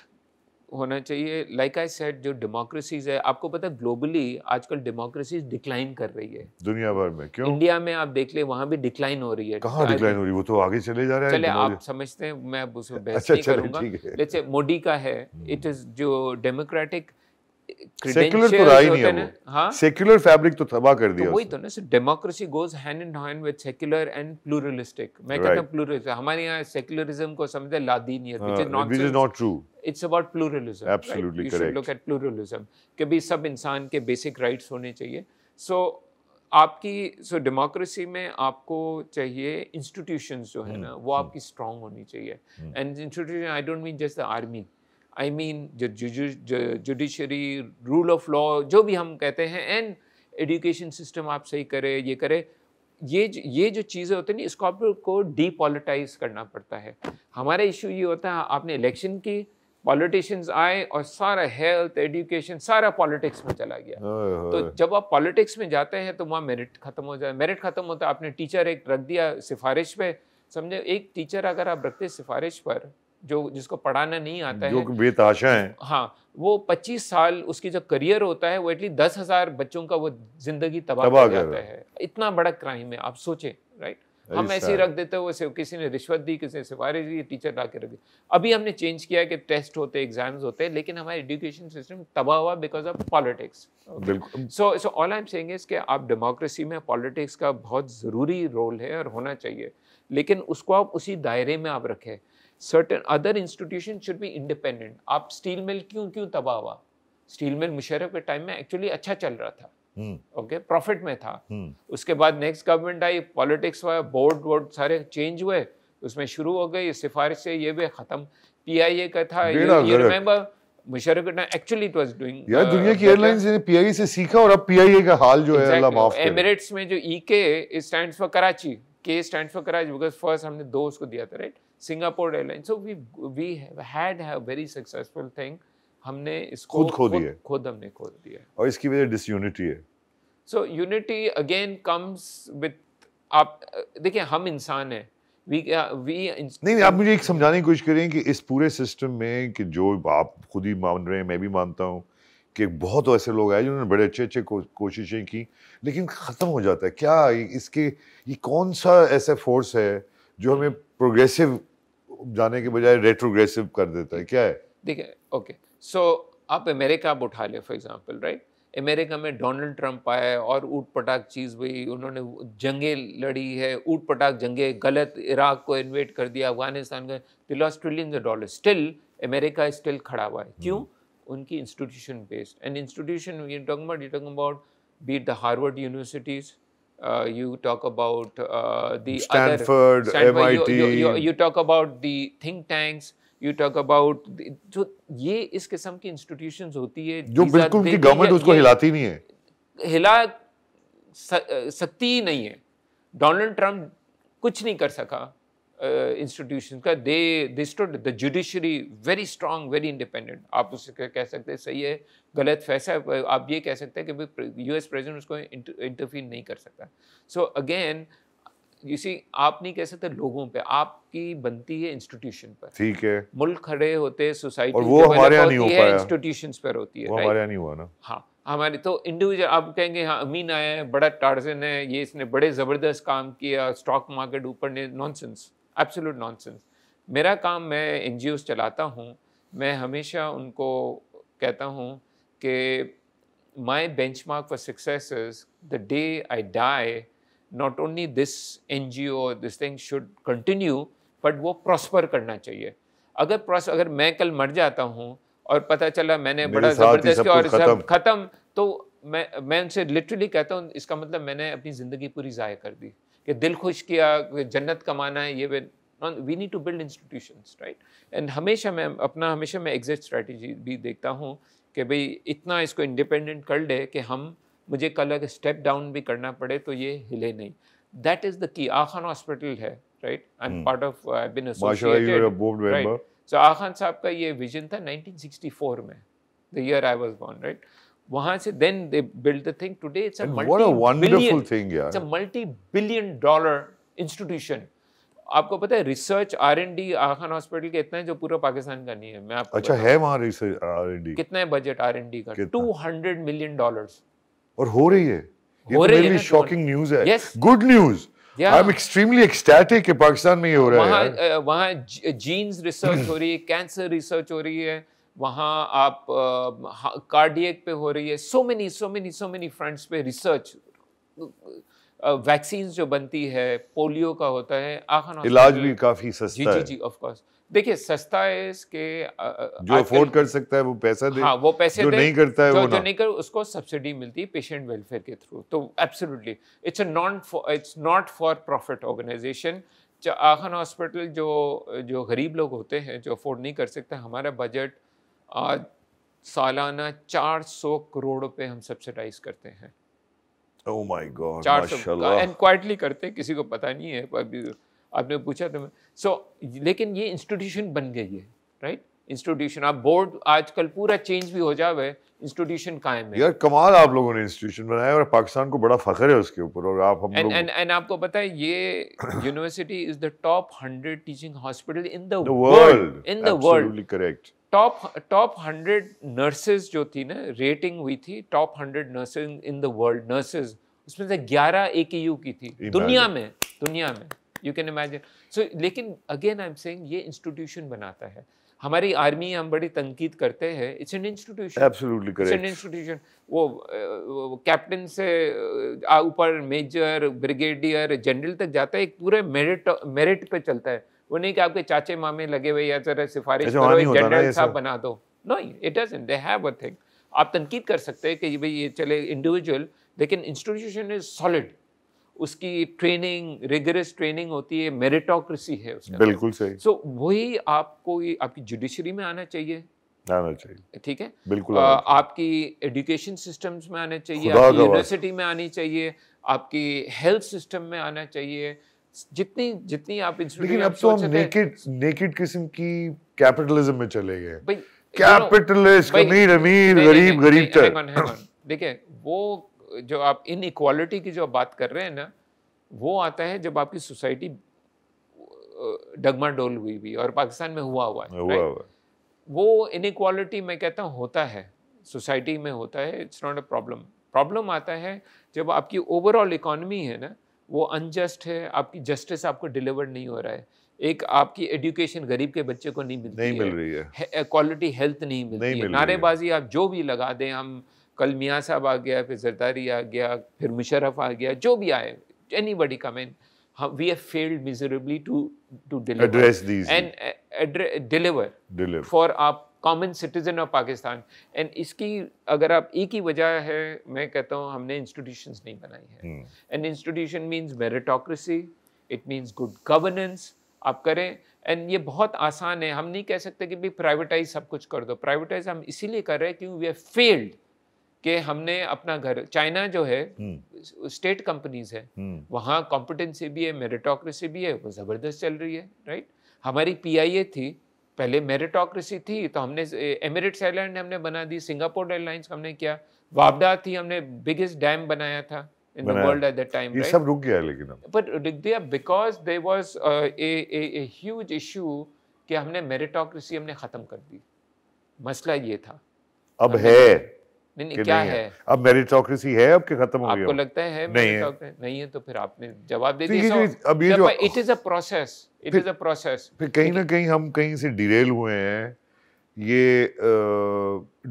होना चाहिए. लाइक आई सेड, जो डेमोक्रेसीज है, आपको पता है ग्लोबली आजकल डेमोक्रेसीज डिक्लाइन कर रही है दुनिया भर में. क्यों? इंडिया में आप देख ले, वहां भी डिक्लाइन हो रही है. कहाँ डिक्लाइन हो रही है? वो तो आगे चले जा रहा है. चले आप समझते हैं, मैं उसमें बहस नहीं करूंगा. जैसे मोदी का है, इट इज जो डेमोक्रेटिक सेक्युलर तो रहा ही नहीं है वो. हाँ, सेक्युलर फैब्रिक तो तबाह कर दिया. तो वही तो ना, so democracy goes hand in hand with secular and pluralistic. मैं कहता हूं प्लूरलिज्म. हमारे यहाँ सेक्युलरिज्म को समझे लादीनियत, which is not true. It's about pluralism. Absolutely right? correct. You should look at pluralism. कि भी सब इंसान के basic rights होने चाहिए. So आपकी डेमोक्रेसी में आपको चाहिए institutions जो है ना, वो आपकी strong होनी चाहिए. And institution, I don't mean just the army. I mean जो judiciary, rule of law, जो भी हम कहते हैं, and education system आप सही करे, ये करे. ये जो चीज़ें होती हैं ना, इसको आपको डीपॉलिटाइज करना पड़ता है. हमारा इशू ये होता है, आपने इलेक्शन की, पॉलिटिशियंस आए और सारा हेल्थ, एजुकेशन, सारा पॉलिटिक्स में चला गया. तो जब आप पॉलिटिक्स में जाते हैं तो वहाँ मेरिट खत्म हो जाए. मेरिट खत्म होता है, आपने टीचर एक रख दिया सिफारिश पे. समझे, एक टीचर अगर आप रखते सिफारिश पर, जिसको पढ़ाना नहीं आता है, जो बेतहाशा है, हाँ, वो 25 साल उसकी जो करियर होता है, वो एटलीस्ट 10,000 बच्चों का वो जिंदगी तबाह कर जाता है. इतना बड़ा क्राइम है, आप सोचें, राइट? हम ऐसे ही रख देते हैं, वो किसी ने रिश्वत दी, किसी ने सिफारिश दी, टीचर ला के रख दी. अभी हमने चेंज किया कि टेस्ट होते, एग्जाम्स होते हैं, लेकिन हमारा एजुकेशन सिस्टम तबाह हुआ because of politics. So all I am saying is कि आप डेमोक्रेसी में पॉलिटिक्स का बहुत ज़रूरी रोल है और होना चाहिए, लेकिन उसको आप उसी दायरे में आप रखें. Certain other institutions should be independent. आप स्टील मिल क्यों तबाह हुआ? स्टील मिल मुशर्रफ के टाइम में एक्चुअली अच्छा चल रहा था, ओके, प्रॉफिट में था. उसके बाद नेक्स्ट गवर्नमेंट आई, पॉलिटिक्स हुआ, बोर्ड सारे चेंज हुए, उसमें शुरू हो गई सिफारिश से, ये भी खत्म. PIA का था, ये रिमेंबर मुशर्रफ के time actually it was doing. यार दुनिया की एयरलाइंस ने PIA से सीखा, और अब PIA का हाल जो है, अल्लाह माफ करे. एमिरेट्स में जो EK stands for Karachi, K stands for Karachi, because first हमने 2 उसको दिया था, right? Singapore Airlines. So we had a very successful thing. हमने इसको खुद हमने खो दिया. और इसकी वजह डिसयूनिटी है. So unity again comes with, आप देखिए, हम इंसान हैं. नहीं, आप मुझे एक समझाने की कोशिश करें कि इस पूरे सिस्टम में, कि जो आप खुद ही मान रहे हैं, मैं भी मानता हूँ कि बहुत ऐसे लोग आए जिन्होंने बड़े अच्छे कोशिशें की, लेकिन ख़त्म हो जाता है. क्या ये कौन सा ऐसा फोर्स है जो हमें प्रोग्रेसिव जाने के बजाय रेट्रोग्रेसिव कर देता है? क्या है? देखिए, ओके, सो आप अमेरिका आप उठा ले फॉर एग्जांपल, राइट? अमेरिका में डोनाल्ड ट्रंप आया और ऊट पटाख चीज़ हुई, उन्होंने जंगें लड़ी है, ऊट पटाख जंगें, गलत इराक को इन्वेट कर दिया, अफगानिस्तान का, they lost trillions of dollars. Still America still खड़ा हुआ है. क्यों? उनकी institution based. And institution you talking about be it the Harvard universities, you talk about the Stanford, MIT. You talk about the think tanks. You talk about जो ये इस किस्म की institutions होती है, जो बिल्कुल की गवर्नमेंट उसको हिलाती नहीं है, हिला सकती ही नहीं है. डोनाल्ड ट्रंप कुछ नहीं कर सका इंस्टीट्यूशन का. They stood the judiciary very strong, very independent. आप उससे कह सकते हैं सही है, गलत फैसला, आप ये कह सकते हैं कि US प्रेसिडेंट उसको इंटरफीयर नहीं कर सकता. सो अगेन यू सी, आप नहीं कह सकते लोगों पे, आपकी बनती है इंस्टीट्यूशन पर. ठीक है, मुल्क खड़े होते, सोसाइटी, और वो हमारे यहाँ नहीं हो पाया, इंस्टीट्यूशंस पर होती है. वो हमारे यहाँ नहीं हुआ ना. हाँ, हमारे तो इंडिविजुअल, आप कहेंगे हाँ अमीन आया है, बड़ा टार्जन है, ये इसने बड़े ज़बरदस्त काम किया, स्टॉक मार्केट ऊपर ने, नॉनसेंस, एब्सोल्यूट नॉनसेंस. मेरा काम, मैं NGOs चलाता हूँ, मैं हमेशा उनको कहता हूँ कि my benchmark for success is the day I die, not only this NGO, this thing should continue, but वो prosper करना चाहिए. अगर मैं कल मर जाता हूँ और पता चला मैंने बड़ा ज़बरदस्त और सब खत्म, तो मैं उनसे लिटरली कहता हूँ, इसका मतलब मैंने अपनी ज़िंदगी पूरी ज़ाया कर दी, कि दिल खुश किया, जन्नत कमाना है, ये we need to build institutions, right? And हमेशा मैं exit strategy भी देखता हूँ कि भाई इतना इसको इंडिपेंडेंट कर ले कि मुझे कल अगर स्टेप डाउन भी करना पड़े तो ये हिले नहीं. That is the key. Aga Khan hospital है, right? I am part of, I have been associated, right? So Aga Khan साहब का ये विजन था 1964 में, the year I was born, right? वहां से then they build the thing. Today it's a multi billion dollar institution. आपको पता है रिसर्च R&D आखान हॉस्पिटल के इतना है जो पूरा पाकिस्तान का नहीं है. मैं आपको अच्छा है वहाँ रिसर्च R&D? कितना है बजट R&D का? $200 million. और हो रही है. ये तो मेरे लिए शॉकिंग न्यूज़ है. Good news. I am extremely ecstatic कि पाकिस्तान में ये हो रहा है. वहाँ जीन्स रिसर्च हो रही है, कैंसर रिसर्च हो रही है, वहाँ आप कार्डियक पे हो रही है. सो मेनी फ्रंट्स पे रिसर्च. वैक्सीन जो बनती है, पोलियो का होता है, आखान इलाज भी काफी सस्ता है. जी ऑफ कोर्स. देखिए सस्ता है इसके, जो अफोर्ड कर सकता है वो पैसा दे. हाँ, वो पैसे जो दे, नहीं करता है वो जो नहीं कर उसको सब्सिडी मिलती है पेशेंट वेलफेयर के थ्रू. तो absolutely it's not for profit organisation. Aga Khan hospital जो गरीब लोग होते हैं, जो अफोर्ड नहीं कर सकते, हमारा बजट आज सालाना 400 करोड़ रुपए हम सब्सिडाइज करते हैं. Oh my God, माशाल्लाह. एंड क्वाइटली करते हैं, किसी को पता नहीं है. अभी आपने पूछा तो लेकिन ये इंस्टीट्यूशन बन गई है, राइट? इंस्टीट्यूशन. आप बोर्ड आजकल पूरा चेंज भी हो जावे, इंस्टीट्यूशन कायम है. यार कमाल आप लोगों ने इंस्टीट्यूशन बनाया और पाकिस्तान को बड़ा फख्र है उसके ऊपर. और आप हम लोग एंड आपको पता है ये university is the top 100 teaching hospital in the world. Absolutely correct. Top 100 nurses जो थी ना, रेटिंग हुई थी top 100 nurses in the world. Nurses उसमें से 11 AKU की थी दुनिया में. You can imagine. सो लेकिन अगेन आई एम सेइंग ये इंस्टीट्यूशन बनाता है. हमारी आर्मी हम बड़ी तनकीद करते हैं. It's an institution. Absolutely correct. It's an institution. वो कैप्टन से ऊपर मेजर, ब्रिगेडियर, जनरल तक जाता है. एक पूरे मेरिट पे चलता है. वो नहीं कि आपके चाचे मामे लगे हुए या जरा सिफारिश करो जनरल साहब बना दो. No, it doesn't. They have a thing. आप तनकीद कर सकते हैं कि भाई ये चले इंडिविजुअल, लेकिन इंस्टीट्यूशन इज सॉलिड. उसकी ट्रेनिंग, रिगरस ट्रेनिंग होती है, मेरिटोक्रेसी है उसका. बिल्कुल सही. सो वही आपको आपकी जुडिशरी में आना चाहिए. ठीक है. बिल्कुल. आपकी एजुकेशन सिस्टम्स में आना चाहिए, आपकी यूनिवर्सिटी में आनी चाहिए, आपकी हेल्थ सिस्टम में आना चाहिए. जितनी आप इंस्टीट्यूट. लेकिन अब तो हम नेकेड किस्म की कैपिटलिज्म में चले गए. कैपिटलिस्ट, अमीर, गरीब तक. देखिए वो जो आप इनइक्वालिटी की जो बात कर रहे हैं ना, वो आता है जब आपकी सोसाइटी डगमाडोल हुई और पाकिस्तान में हुआ है. वो इनइक्वालिटी मैं कहता हूँ होता है, सोसाइटी में होता है. इट्स नॉट अ प्रॉब्लम आता है जब आपकी ओवरऑल इकोनॉमी है ना, वो अनजस्ट है, आपकी जस्टिस आपको डिलीवर नहीं हो रहा है. एक आपकी एजुकेशन गरीब के बच्चे को नहीं मिल रही है, क्वालिटी हेल्थ नहीं मिलती है. नारेबाजी आप जो भी लगा दें, हम कल मियाँ साहब आ गया, फिर जरदारी आ गया, फिर मुशर्रफ आ गया, जो भी आए, anybody come in, we have failed miserably to deliver, address these and deliver for our common citizen of Pakistan. And इसकी अगर आप एक ही वजह है, मैं कहता हूँ हमने institutions नहीं बनाई है. And institution means meritocracy, it means good governance. आप करें, and ये बहुत आसान है. हम नहीं कह सकते कि भी प्राइवेटाइज सब कुछ कर दो. प्राइवेटाइज हम इसीलिए कर रहे हैं क्योंकि we have failed कि हमने अपना घर. चाइना जो है स्टेट कंपनीज है, वहाँ कॉम्पिटेंसी भी है, मेरिटोक्रेसी भी है, वो ज़बरदस्त चल रही है, राइट? हमारी PIA थी पहले, मेरिटोक्रेसी थी, तो हमने एमिरेट्स एयरलाइन हमने बना दी, सिंगापुर एयरलाइंस हमने किया, वापडा थी, हमने बिगेस्ट डैम बनाया था in the world at that time, ये सब रुक गया है. लेकिन but रुक गया because there was a huge issue कि हमने मेरिटोक्रेसी हमने ख़त्म कर दी. मसला ये था. अब है नहीं क्या है? अब मेरिटोक्रेसी है, अब के खत्म हो गया? आपको लगता है नहीं है तो फिर आपने जवाब दे दिया. अब ये जो इट इज अ प्रोसेस, फिर कहीं ना कहीं हम कहीं से डिरेल हुए हैं. ये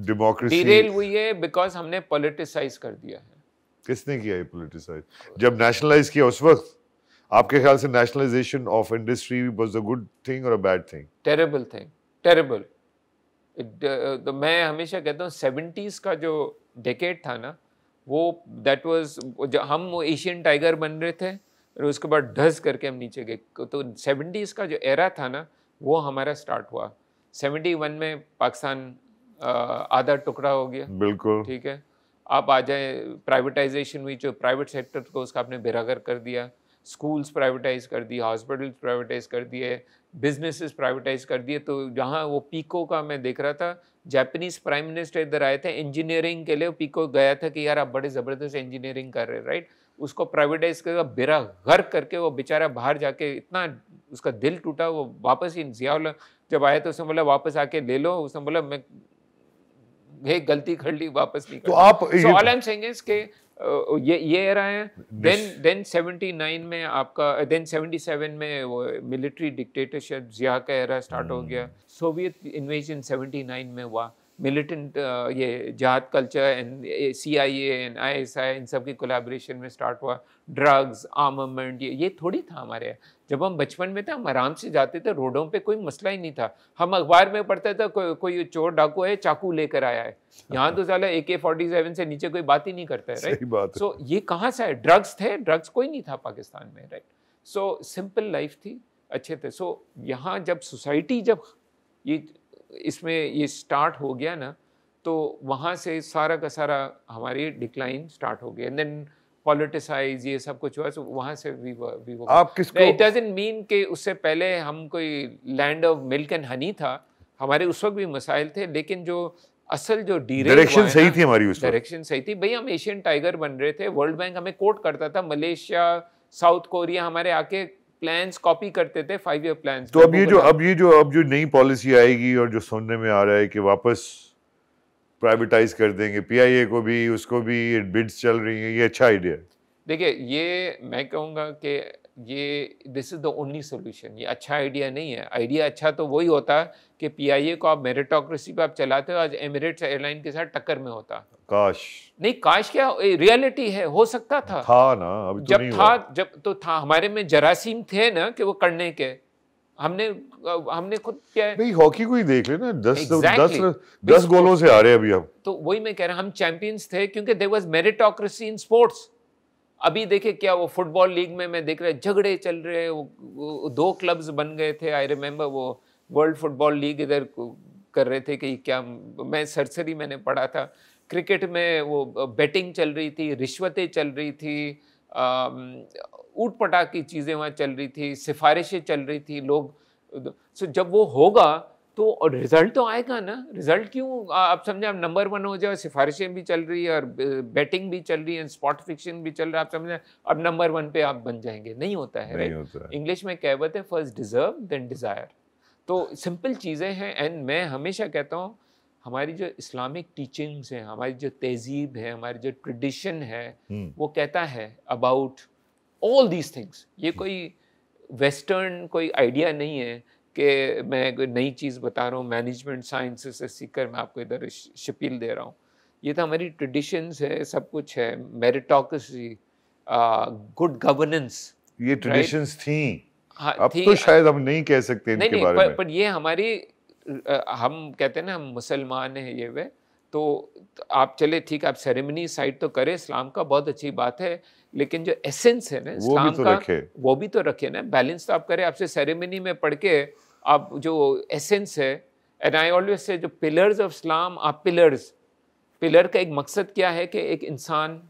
डेमोक्रेसी डिरेल हुई है बिकॉज हमने पॉलिटिसाइज कर दिया है। किसने किया ये पोलिटिसाइज? जब नेशनलाइज किया उस वक्त आपके ख्याल से nationalisation of industry was a good thing और a bad thing? Terrible thing, terrible. तो मैं हमेशा कहता हूँ 70s का जो डेकेड था ना, वो दैट वाज, हम एशियन टाइगर बन रहे थे और उसके बाद ढस करके हम नीचे गए। तो 70s का जो एरा था ना, वो हमारा स्टार्ट हुआ 71 में। पाकिस्तान आधा टुकड़ा हो गया, बिल्कुल ठीक है। आप आ जाए, प्राइवेटाइजेशन हुई, जो प्राइवेट सेक्टर को उसका आपने बेरागर कर दिया, स्कूल्स प्राइवेटाइज कर दिए, हॉस्पिटल्स प्राइवेटाइज कर दिए, बिजनेसेस प्राइवेटाइज कर दिए। तो जहाँ वो पीको का मैं देख रहा था, जापानीज प्राइम मिनिस्टर इधर आए थे इंजीनियरिंग के लिए, पीको गया था कि यार आप बड़े ज़बरदस्त इंजीनियरिंग कर रहे हैं, राइट। उसको प्राइवेटाइज करके बेरा गर्क करके वो बेचारा बाहर जाके इतना उसका दिल टूटा, वो वापस ही जियाउल जब आया तो उसने बोला वापस आके ले लो। उसने बोला मैं ये गलती कर ली, वापस नहीं तो करना। आप So all I'm saying is कि ये एरा है। देन 79 में आपका, देन 77 में वो मिलिट्री डिक्टेटरशिप जिया का एरा स्टार्ट हो गया। सोवियत इन्वेजन 79 में हुआ। मिलिटेंट ये जिहाद culture and CIA and ISI इन सब की कोलैबोरेशन में स्टार्ट हुआ। ड्रग्स, आर्मामेंट, ये थोड़ी था हमारे यहाँ। जब हम बचपन में थे हम आराम से जाते थे, रोडों पे कोई मसला ही नहीं था। हम अखबार में पढ़ते थे कोई चोर डाकू है, चाकू लेकर आया है। यहाँ तो साला AK-47 से नीचे कोई बात ही नहीं करता है, राइट। सही बात है। सो ये कहाँ से है? ड्रग्स थे, ड्रग्स कोई नहीं था पाकिस्तान में, राइट। सो सिंपल लाइफ थी, अच्छे थे। सो यहाँ जब सोसाइटी, जब ये इसमें ये स्टार्ट हो गया ना, तो वहाँ से सारा का सारा हमारी डिक्लाइन स्टार्ट हो गया। एंड देन पॉलिटिसाइज ये सब कुछ हुआ। सो वहाँ से वी आप किसको, इट डजंट मीन कि उससे पहले हम कोई land of milk and honey था, हमारे उस वक्त भी मसाइल थे, लेकिन जो असल जो डायरेक्शन सही थी हमारी, उस डायरेक्शन सही थी भाई। हम एशियन टाइगर बन रहे थे, वर्ल्ड बैंक हमें कोट करता था, मलेशिया, साउथ कोरिया हमारे आके प्लान्स कॉपी करते थे, 5 ईयर प्लान्स। तो अब जो नई पॉलिसी आएगी और जो सुनने में आ रहा है कि वापस प्राइवेटाइज कर देंगे PIA को भी, उसको भी बिड्स चल रही हैं, ये अच्छा आइडिया है? देखिए, ये मैं कहूँगा कि ये this is the only solution. ये अच्छा आइडिया नहीं है। आइडिया अच्छा तो वही होता कि PIA को आप मेरिटोक्रेसी पे आप चलाते हो, आज एमिरेट्स एयरलाइन के साथ टक्कर में होता। काश नहीं, काश क्या, रियलिटी है, हो सकता था ना, अभी तो नहीं हुआ। जब तो था, हमारे में जरासीम थे ना कि वो करने के। हमने खुद क्या है, नहीं, हॉकी को ही देख लेना, Exactly. 10 गोलों से आ रहे हैं अभी हम। तो वही मैं कह रहा हूँ, हम चैंपियंस थे क्योंकि there was meritocracy in sports. अभी देखे क्या, वो फुटबॉल लीग में मैं देख रहा झगड़े चल रहे हैं। वो 2 क्लब्स बन गए थे। आई रिमेम्बर वो वर्ल्ड फुटबॉल लीग इधर कर रहे थे कि क्या, मैं सरसरी मैंने पढ़ा था। क्रिकेट में वो बेटिंग चल रही थी, रिश्वतें चल रही थी, ऊट पटाख की चीज़ें वहाँ चल रही थी, सिफारिशें चल रही थी लोग। सो जब वो होगा तो रिजल्ट तो आएगा ना। रिजल्ट क्यों, आप समझे, आप नंबर 1 हो जाओ, सिफारिशें भी चल रही है और बैटिंग भी चल रही है, स्पॉट फिक्शन भी चल रहा है, आप समझे अब नंबर 1 पे आप बन जाएंगे। नहीं होता है, राइट। इंग्लिश में कहावत है, फर्स्ट डिजर्व देन डिज़ायर। तो सिंपल चीज़ें हैं। एंड मैं हमेशा कहता हूँ, हमारी जो इस्लामिक टीचिंग्स हैं, हमारी जो तहजीब है, हमारी जो ट्रेडिशन है, वो कहता है अबाउट ऑल दीज थिंग्स। ये कोई वेस्टर्न कोई आइडिया नहीं है कि मैं कोई नई चीज़ बता रहा हूँ, मैनेजमेंट साइंस से सीखकर मैं आपको इधर शपील दे रहा हूँ। ये तो हमारी ट्रेडिशंस है, सब कुछ है, मेरिटोक्रेसी, गुड गवर्नेंस, ये ट्रेडिशंस थी। हाँ, अब तो शायद हम नहीं कह सकते इनके बारे में। पर ये हमारी, हम कहते हैं ना हम मुसलमान हैं ये वे, तो आप चले ठीक, आप सेरेमनी साइड तो करें, इस्लाम का बहुत अच्छी बात है, लेकिन जो एसेंस है ना इस्लाम का, वो भी तो रखे ना। बैलेंस तो आप करें। आपसे सेरेमनी में पढ़ के आप जो एसेंस है, एंड आई ऑलवेज से, जो पिलर्स ऑफ इस्लाम आप पिलर का एक मकसद क्या है कि एक इंसान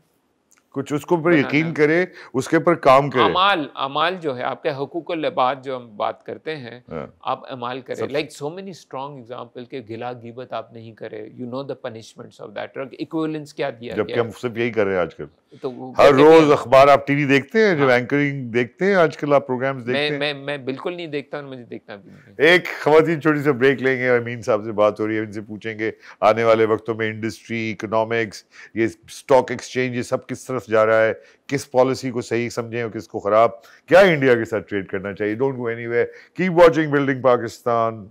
कुछ उसको पर यकीन करे, उसके पर काम करे। अमाल जो है आपके हुकूकुल इबाद जो हम बात करते हैं, आप अमाल करें। Like so many strong example के गिला गिबत आप नहीं करे, you know the punishments of that. Equivalence क्या दिया गया, जबकि हम सब यही कर रहे हैं आजकल। तो हर रोज अखबार आप टीवी देखते हैं, जब एंकरिंग देखते हैं आजकल, आप प्रोग्राम्स देखते हैं? मैं बिल्कुल नहीं देखता, मुझे देखना भी नहीं। एक खवातीन छोटी सी ब्रेक लेंगे, अमीन साहब से बात हो रही है, इनसे पूछेंगे आने वाले वक्तों में इंडस्ट्री, इकोनॉमिक्स, ये स्टॉक एक्सचेंज, ये सब किस तरफ जा रहा है, किस पॉलिसी को सही समझें और किसको खराब, क्या इंडिया के साथ ट्रेड करना चाहिए। Don't go anywhere, keep watching building Pakistan.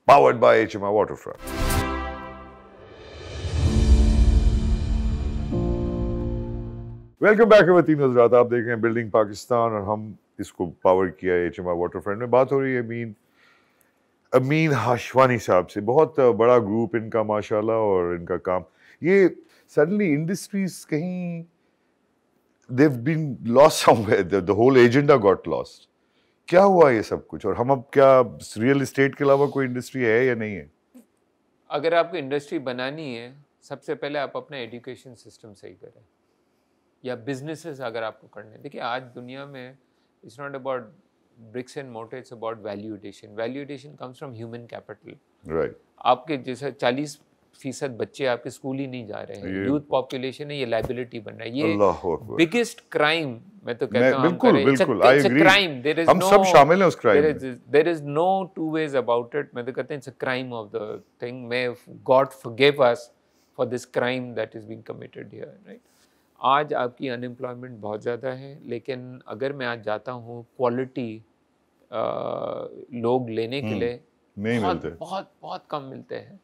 powered by HMR Waterfront. Welcome back वतीन हज़रात, आप देख रहे हैं बिल्डिंग पाकिस्तान और हम इसको पावर किया है HMR Waterfront में। बात हो रही है अमीन हाशवानी साहब से। बहुत बड़ा ग्रुप इनका माशाल्लाह, और इनका काम ये सडनली इंडस्ट्रीज कहीं they've been lost somewhere, the whole agenda got lost. क्या हुआ ये सब कुछ, और हम अब क्या रियल एस्टेट के अलावा कोई इंडस्ट्री है या नहीं है? अगर आपको इंडस्ट्री बनानी है, सबसे पहले आप अपना एजुकेशन सिस्टम सही करें, या बिजनेसेस अगर आपको करने। देखिए आज दुनिया में it's not about bricks and mortar, it's about value addition. Value addition comes from human capital. Right. आपके जैसे 40% बच्चे आपके स्कूल ही नहीं जा रहे हैं, यूथ पॉपुलेशन है, ये लाइबिलिटी बन रहा है। ये बिगेस्ट क्राइम मैं तो कहता हूं, बिल्कुल बिल्कुल आई एग्री, क्राइम, हम सब शामिल हैं उस क्राइम में, there is no two ways about it. मैं तो कहता हूं it's a crime of the thing. May God forgive us for this crime that is being committed here, right. आज आपकी अनएम्प्लॉयमेंट बहुत ज़्यादा है, लेकिन अगर मैं आज जाता हूँ क्वालिटी लोग लेने के लिए नहीं मिलते, बहुत बहुत कम मिलते हैं।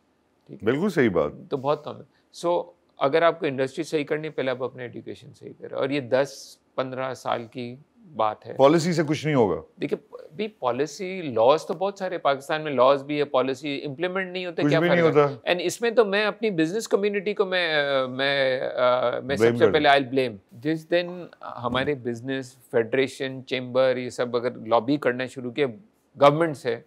ठीक है, बिल्कुल सही बात, तो बहुत कम है। सो अगर आपको इंडस्ट्री सही करनी है, पहले आप अपने एजुकेशन सही करें, और ये 10-15 साल की बात है। पॉलिसी से कुछ नहीं होगा। देखिए भी पॉलिसी लॉज तो बहुत सारे पाकिस्तान में लॉज भी है, पॉलिसी इम्प्लीमेंट नहीं होते, क्या फर्क है? एंड इसमें तो मैं अपनी बिजनेस कम्युनिटी को मैं सबसे पहले आई ब्लेम। जिस दिन हमारे बिजनेस फेडरेशन चेंबर ये सब अगर लॉबी करना शुरू किया गवर्नमेंट से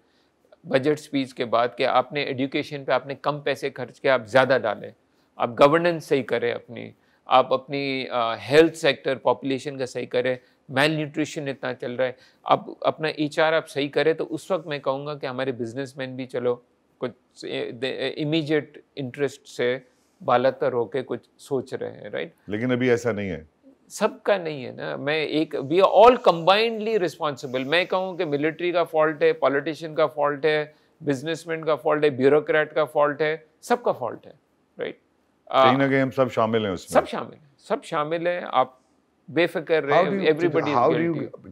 बजट स्पीच के बाद कि आपने एजुकेशन पे आपने कम पैसे खर्च के आप ज़्यादा डालें, आप गवर्नेंस सही करें अपनी, आप अपनी हेल्थ सेक्टर पॉपुलेशन का सही करें, मेल न्यूट्रिशन इतना चल रहा है, आप अपना HR आप सही करें, तो उस वक्त मैं कहूँगा कि हमारे बिजनेसमैन भी चलो कुछ इमीडिएट इंटरेस्ट से बालातर होके कुछ सोच रहे हैं, राइट। लेकिन अभी ऐसा नहीं है, सबका नहीं है ना। We are all combinedly responsible. मैं कहूँ कि मिलिट्री का फॉल्ट है, पॉलिटिशियन का फॉल्ट है, बिजनेसमैन का फॉल्ट है, ब्यूरोक्रेट का फॉल्ट है, सबका फॉल्ट है, राइट। कहीं ना कहीं हम सब शामिल हैं उसमें, सब शामिल हैं। आप बेफिक्र रहे, एवरीबॉडी।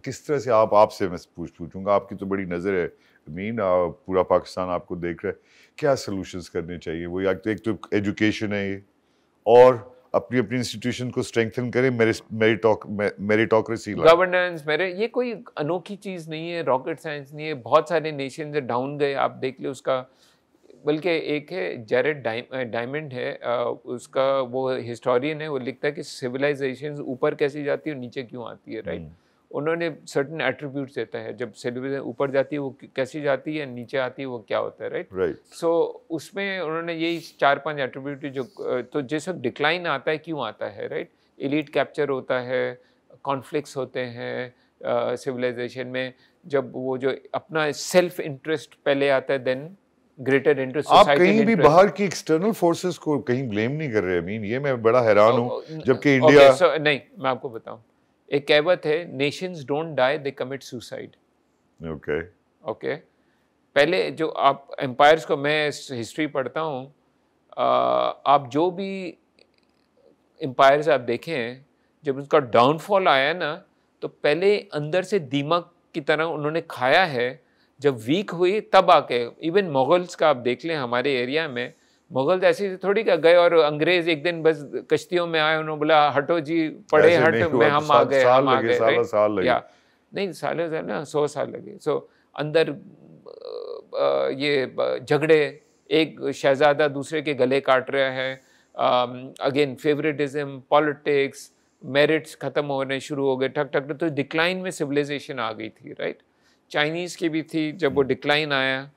किस तरह से आपसे मैं पूछूंगा, आपकी तो बड़ी नज़र है मीन, पूरा पाकिस्तान आपको देख रहा है, क्या सॉल्यूशंस करने चाहिए? वो एक तो एजुकेशन है ये, और अपनी इंस्टीट्यूशन को स्ट्रेंथन करें, मेरिटोक्रेसी, गवर्नेंस, ये कोई अनोखी चीज़ नहीं है, रॉकेट साइंस नहीं है। बहुत सारे नेशन डाउन गए, आप देख ले उसका। बल्कि एक है जेरेड डायमंड है, उसका वो हिस्टोरियन है, वो लिखता है कि सिविलाइजेशंस ऊपर कैसी जाती है और नीचे क्यों आती है, राइट। उन्होंने सर्टन एट्रीब्यूट्स देता है, जब सिविलाइजेशन ऊपर जाती है वो कैसी जाती है, नीचे आती है वो क्या होता है, राइट। सो उसमें उन्होंने यही 4-5 एट्रीब्यूट जो तो जिस वक्त डिक्लाइन आता है क्यों आता है, राइट। एलीट कैप्चर होता है, कॉन्फ्लिक्ट्स होते हैं सिविलाइजेशन में, जब वो जो अपना सेल्फ इंटरेस्ट पहले आता है, देन ग्रेटर इंटरेस्ट सोसाइटी। आप कहीं भी बाहर की एक्सटर्नल फोर्सेस को कहीं ब्लेम नहीं कर रहे अमीन, ये मैं बड़ा हैरान हूँ, जबकि इंडिया नहीं। मैं आपको बताऊं, एक कहावत है, nations don't die, they commit suicide. Okay. पहले जो आप एम्पायर्स को, मैं हिस्ट्री पढ़ता हूँ, आप जो भी एम्पायर्स आप देखें, जब उनका डाउनफॉल आया ना, तो पहले अंदर से दीमक की तरह उन्होंने खाया है, जब वीक हुई तब आके। इवन मुगल्स का आप देख लें, हमारे एरिया में मुगल ऐसे थोड़ी का गए और अंग्रेज एक दिन बस कश्तियों में आए, उन्होंने बोला हटो जी, पढ़े हट में हम आ गए, या नहीं, साल ना 100 साल लगे। सो अंदर ये झगड़े, एक शहजादा दूसरे के गले काट रहा है, अगेन फेवरेटिज्म, पॉलिटिक्स, मेरिट्स खत्म होने शुरू हो गए, ठक ठक, तो डिक्लाइन में सिविलाइजेशन आ गई थी, राइट। चाइनीज़ की भी थी, जब वो डिक्लाइन आया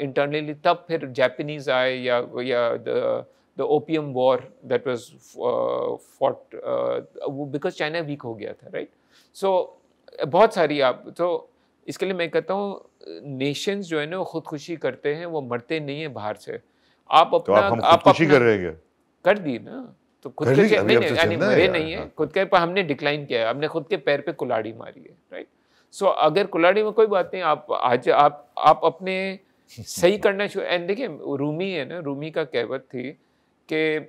इंटरनली, तब फिर जापानीज आए, या the opium war that was fought, वो बिकॉज चाइना वीक हो गया था, राइट। सो बहुत सारी आप, तो इसके लिए मैं कहता हूँ नेशंस जो है ना वो खुदकुशी करते हैं, वो मरते नहीं है बाहर से। आप अपना, तो आप खुदकुशी कर रहे हैं, कर दी ना, तो खुद के मरे नहीं है, खुद के पर हमने डिक्लाइन किया है, हमने खुद के पैर पे कुल्हाड़ी मारी है, राइट। सो अगर कुल्हाड़ी में कोई बात नहीं, आप अपने सही करना शुरू। एंड देखिए रूमी है ना, रूमी का कहवत थी कि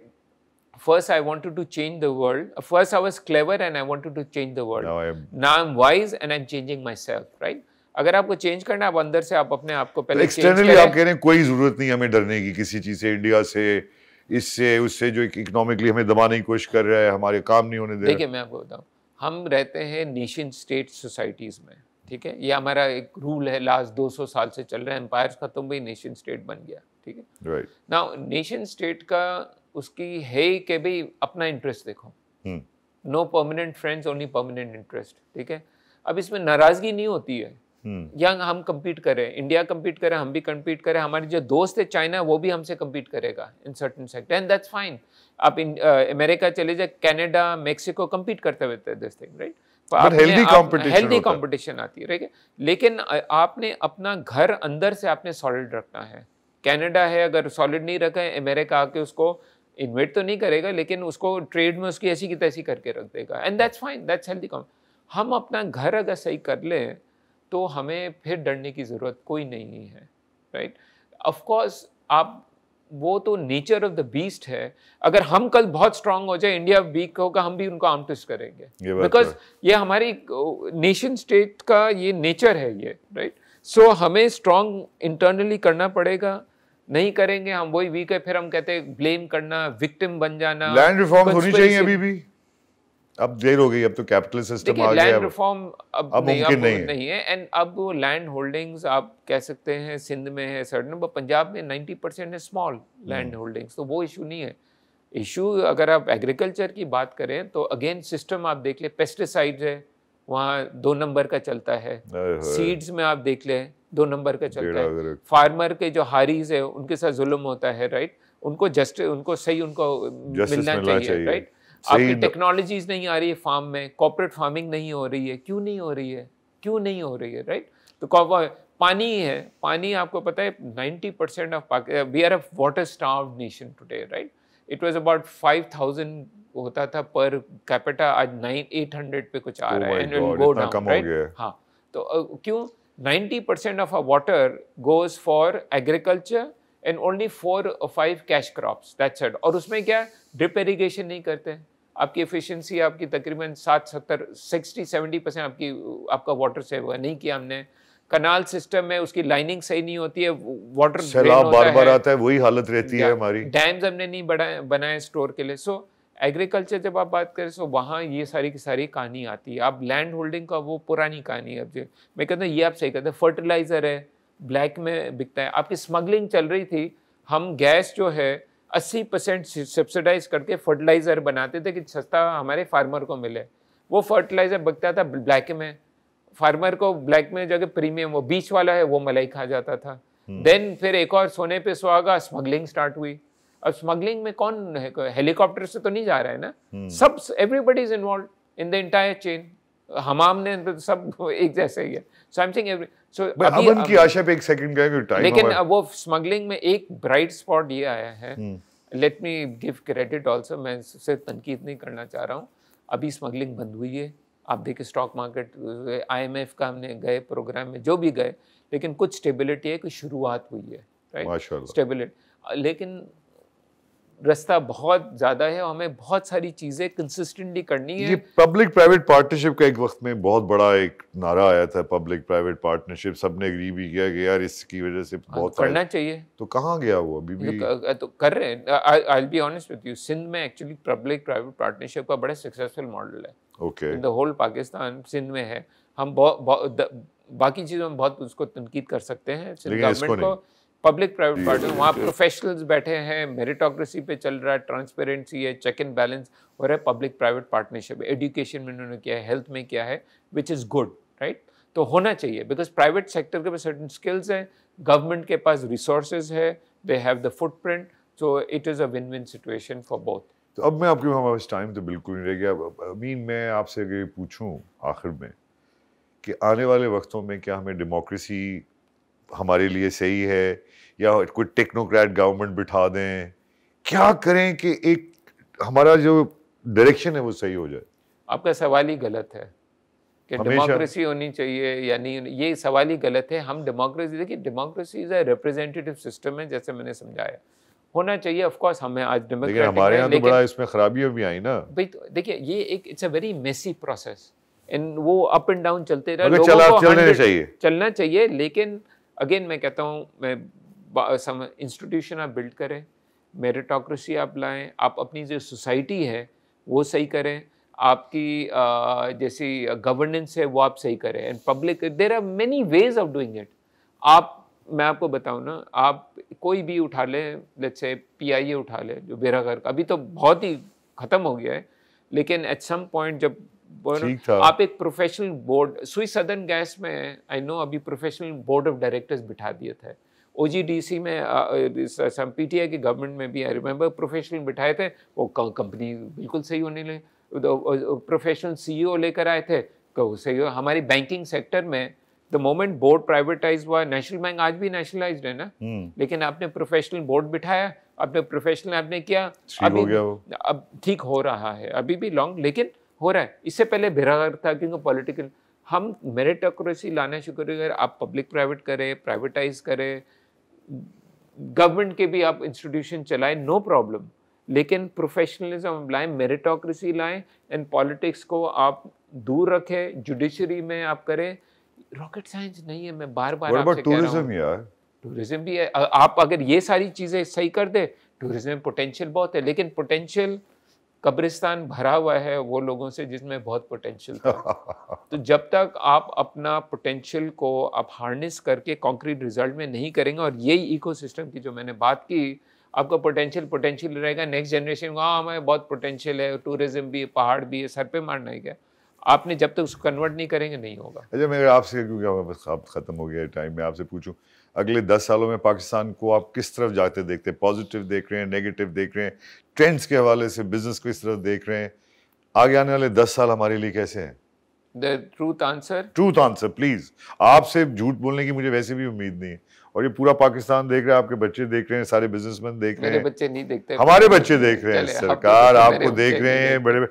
first I wanted to change the world, first I was clever and I wanted to change the world, now I'm wise and I'm changing myself, right. अगर आपको चेंज करना है, आप अंदर से आप अपने आप को पहले चेंज एक्सटर्नली करें। आप कह रहे हैं कोई जरूरत नहीं हमें डरने की किसी चीज से, इंडिया से, इससे उससे जो इकोनॉमिकली हमें दबाने की कोशिश कर रहा है, हमारे काम नहीं होने दे रहा। देखिए मैं आपको बताऊं, हम रहते हैं नेशन स्टेट सोसाइटीज़ में, ठीक है, ये हमारा एक रूल है, लास्ट 200 साल से चल रहा है, एम्पायर खत्म हुई, नेशन स्टेट बन गया, ठीक है। राइट। नाउ नेशन स्टेट का उसकी है कि भाई अपना इंटरेस्ट देखो, no permanent friends, only permanent interest, ठीक है। अब इसमें नाराजगी नहीं होती है, या हम compete करें, इंडिया compete करे, हम भी compete करें, हमारे जो दोस्त है चाइना वो भी हमसे compete करेगा in certain sector, and that's fine. आप अमेरिका चले जाए, कनाडा, मेक्सिको compete करते हुए this thing, right. Healthy competition आती है, ठीक है। लेकिन आपने अपना घर अंदर से आपने सॉलिड रखना है। कनाडा है, अगर सॉलिड नहीं रखा है, अमेरिका आके उसको इन्वेट तो नहीं करेगा, लेकिन उसको ट्रेड में उसकी ऐसी की तैसी करके रख देगा, and that's fine, that's healthy. हम अपना घर अगर सही कर लें तो हमें फिर डरने की ज़रूरत कोई नहीं है, राइट। ऑफ कोर्स आप, वो तो नेचर ऑफ द बीस्ट है। अगर हम कल बहुत स्ट्रांग हो जाए, इंडिया वीक होगा, हम भी उनको आर्म ट्विस्ट करेंगे, बिकॉज ये हमारी नेशन स्टेट का ये नेचर है ये, राइट। सो हमें स्ट्रांग इंटरनली करना पड़ेगा, नहीं करेंगे हम वही वीक है, फिर हम कहते हैं ब्लेम करना, विक्टिम बन जाना। लैंड रिफॉर्म होनी चाहिए अभी भी, अब देर हो गई, अब तो कैपिटलिस्ट सिस्टम आ गया, लैंड रिफॉर्म अब मुमकिन नहीं है। एंड अब वो लैंड होल्डिंग्स आप कह सकते हैं सिंध में है सर्टन, पंजाब में 90% है स्मॉल लैंड होल्डिंग्स, तो वो इशू नहीं है। इशू अगर आप एग्रीकल्चर की बात करें तो अगेन सिस्टम आप देख ले, पेस्टिसाइड्स है वहाँ 2 नंबर का चलता है, सीड्स में आप देख ले 2 नंबर का चलता है, फार्मर के जो हारीज है उनके साथ जुल्म होता है, राइट। उनको उनको सही उनको मिलना चाहिए, राइट। आपकी टेक्नोलॉजीज नहीं आ रही है फार्म में, कॉर्पोरेट फार्मिंग नहीं हो रही है, क्यों नहीं हो रही है, क्यों नहीं हो रही है, राइट। तो पानी है, पानी आपको पता है 90% of we are a water starved nation today, right. It was about 5000 होता था पर कैपिटा, आज 800 पे कुछ आ रहा है, and will go down, right. हाँ, तो क्यों 90% of our water goes for agriculture and only 4 or 5 cash crops, that's it. और उसमें क्या, ड्रिप इरिगेशन नहीं करते, आपकी एफिशिएंसी आपकी तकरीबन 60-70% आपका वाटर सेव हुआ, नहीं किया हमने। कनाल सिस्टम में उसकी लाइनिंग सही नहीं होती है, वाटर सैलाब बार-बार आता है, वही हालत रहती है हमारी। डैम्स हमने नहीं बनाए स्टोर के लिए। सो एग्रीकल्चर जब आप बात करें तो वहाँ ये सारी की सारी कहानी आती है। आप लैंड होल्डिंग का वो पुरानी कहानी है। अब मैं कहता हूँ ये आप सही कहते हैं, फर्टिलाइजर है ब्लैक में बिकता है, आपकी स्मगलिंग चल रही थी। हम गैस जो है 80% सब्सिडाइज करके फर्टिलाइजर बनाते थे कि सस्ता हमारे फार्मर को मिले। वो फर्टिलाइजर बिकता था ब्लैक में, फार्मर को ब्लैक में जगह प्रीमियम वो बीच वाला है वो मलाई खा जाता था। देन फिर एक और सोने पे सुहागा, स्मगलिंग स्टार्ट हुई। अब स्मगलिंग में कौन है, हेलीकॉप्टर से तो नहीं जा रहा है ना, सब everybody is involve in the entire chain. हमाम ने सब एक जैसे ही है। सो आई एम सेइंग एवरी, सो अभी की आशा पे एक सेकंड का टाइम, लेकिन अब वो स्मगलिंग में एक ब्राइट स्पॉट ये आया है, let me give credit also, मैं सिर्फ तनकीद नहीं करना चाह रहा हूँ। अभी स्मगलिंग बंद हुई है, आप देखिए स्टॉक मार्केट, IMF का हमने गए प्रोग्राम में जो भी गए, लेकिन कुछ स्टेबिलिटी है, कुछ शुरुआत हुई है, राइट, स्टेबिलिटी। लेकिन रास्ता बहुत ज़्यादा है, हमें बहुत सारी चीज़ें कंसिस्टेंटली करनी है। ये पब्लिक प्राइवेट पार्टनरशिप का एक वक्त में बहुत बड़ा एक नारा आया था, पब्लिक प्राइवेट पार्टनरशिप, सबने एग्री भी किया कि यार इसकी वजह से बहुत करना चाहिए। तो कहाँ गया वो अभी भी? तो कर रहे हैं। I will be honest with you, Sindh में एक्चुअली पब्लिक प्राइवेट पार्टनरशिप का बड़ा सक्सेसफुल मॉडल है। Okay, in the whole Pakistan Sindh में है। हम बाकी चीज़ों में बहुत उसको तनकीद कर सकते हैं, सिंध गवर्नमेंट को। पब्लिक प्राइवेट पार्टनर, वहाँ प्रोफेशनल्स बैठे हैं, मेरिटोक्रेसी पे चल रहा है, ट्रांसपेरेंसी है, चेक एंड बैलेंस हो रहा है। पब्लिक प्राइवेट पार्टनरशिप एजुकेशन में उन्होंने किया है, हेल्थ में किया है, विच इज़ गुड, राइट। तो होना चाहिए, बिकॉज प्राइवेट सेक्टर के पास सर्टन स्किल्स हैं, गवर्नमेंट के पास रिसोर्सेज है, they have the footprint, so it is a win win situation for both. तो अब मैं आपके, हमारे पास टाइम तो बिल्कुल नहीं रह गया। अमीन, मैं आपसे अगर पूछूं आखिर में कि आने वाले वक्तों में क्या हमें डेमोक्रेसी हमारे लिए सही है, या कोई टेक्नोक्रेट गवर्नमेंट बिठा दें, क्या करें कि एक हमारा जो डायरेक्शन है वो सही हो जाए? आपका सवाल ही गलत है कि डेमोक्रेसी होनी चाहिए या नहीं, ये सवाल ही गलत है। हम डेमोक्रेसी, देखिए democracy is a representative system है, जैसे मैंने समझाया, होना चाहिए। ऑफ कोर्स हमें आज डेमोक्रेटिक, हमारे यहाँ तो बड़ा इसमें खराबियां भी आई ना। भाई देखिए ये एक, it's a very messy process. And वो अप एंड डाउन चलते रहे। मगर चलना चाहिए, लेकिन अगेन मैं कहता हूँ, मैं इंस्टीट्यूशन आप बिल्ड करें, मेरिटोक्रेसी आप लाएं, आप अपनी जो सोसाइटी है वो सही करें, आपकी जैसी गवर्नेंस है वो आप सही करें, and public, there are many ways of doing it. मैं आपको बताऊं ना, आप कोई भी उठा लें, लेट्स से PIA उठा लें, जो बेरागर का अभी तो बहुत ही खत्म हो गया है, लेकिन एट सम पॉइंट जब आप एक professional board, Swiss southern gas में आई नो अभी प्रोफेशनल बोर्ड ऑफ डायरेक्टर्स बिठा दिए थे, OGDC में PTI की गवर्नमेंट में भी आई रिमेंबर प्रोफेशनल बिठाए थे, वो कंपनी बिल्कुल सही होने लगे, प्रोफेशनल CEO लेकर आए थे, तो सही हो। हमारी बैंकिंग सेक्टर में द मोमेंट बोर्ड प्राइवेटाइज हुआ, नेशनल बैंक आज भी नेशनलाइज्ड है ना, लेकिन आपने प्रोफेशनल बोर्ड बिठाया, आपने प्रोफेशनल आपने किया, अभी अब ठीक हो रहा है, अभी भी लॉन्ग लेकिन हो रहा है। इससे पहले बेरागर था क्योंकि पॉलिटिकल, हम मेरिटोक्रेसी लाना शुरू करें, आप पब्लिक प्राइवेट करें, प्राइवेटाइज करें, गवर्नमेंट के भी आप इंस्टीट्यूशन चलाएं, नो प्रॉब्लम, लेकिन प्रोफेशनलिज्म लाएं, मेरिटोक्रेसी लाएं, एंड पॉलिटिक्स को आप दूर रखें, जुडिशरी में आप करें। रॉकेट साइंस नहीं है, मैं बार बार आपसे कह रहा हूँ, टूरिज्म भी है। आप अगर ये सारी चीजें सही कर दे, टूरिज्म में पोटेंशियल बहुत है, लेकिन पोटेंशियल कब्रिस्तान भरा हुआ है वो लोगों से जिसमें बहुत पोटेंशियल था। तो जब तक आप अपना पोटेंशियल को आप हार्नेस करके कॉन्क्रीट रिजल्ट में नहीं करेंगे, और यही इकोसिस्टम की जो मैंने बात की, आपका पोटेंशियल रहेगा, नेक्स्ट जनरेशन को हाँ हमें बहुत पोटेंशियल है, टूरिज्म भी है, पहाड़ भी है, सर पे मारना है क्या, आपने जब तक उसको कन्वर्ट नहीं करेंगे नहीं होगा। अच्छा, मैं आपसे, क्योंकि हमें बस खत्म हो गया टाइम, में आपसे पूछूं, अगले 10 सालों में पाकिस्तान को आप किस तरफ जाते देखते हैं? पॉजिटिव देख रहे हैं, नेगेटिव देख रहे हैं, ट्रेंड्स के हवाले से बिजनेस को इस तरफ देख रहे हैं? आगे आने वाले 10 साल हमारे लिए कैसे हैं? The truth answer please. आपसे झूठ बोलने की मुझे वैसे भी उम्मीद नहीं है, और ये पूरा पाकिस्तान देख रहा है, आपके बच्चे देख रहे हैं, सारे बिजनेसमैन देख रहे हैं, मेरे बच्चे नहीं देखते, हमारे बच्चे देख रहे हैं, सरकार आपको देख रहे हैं, बड़े,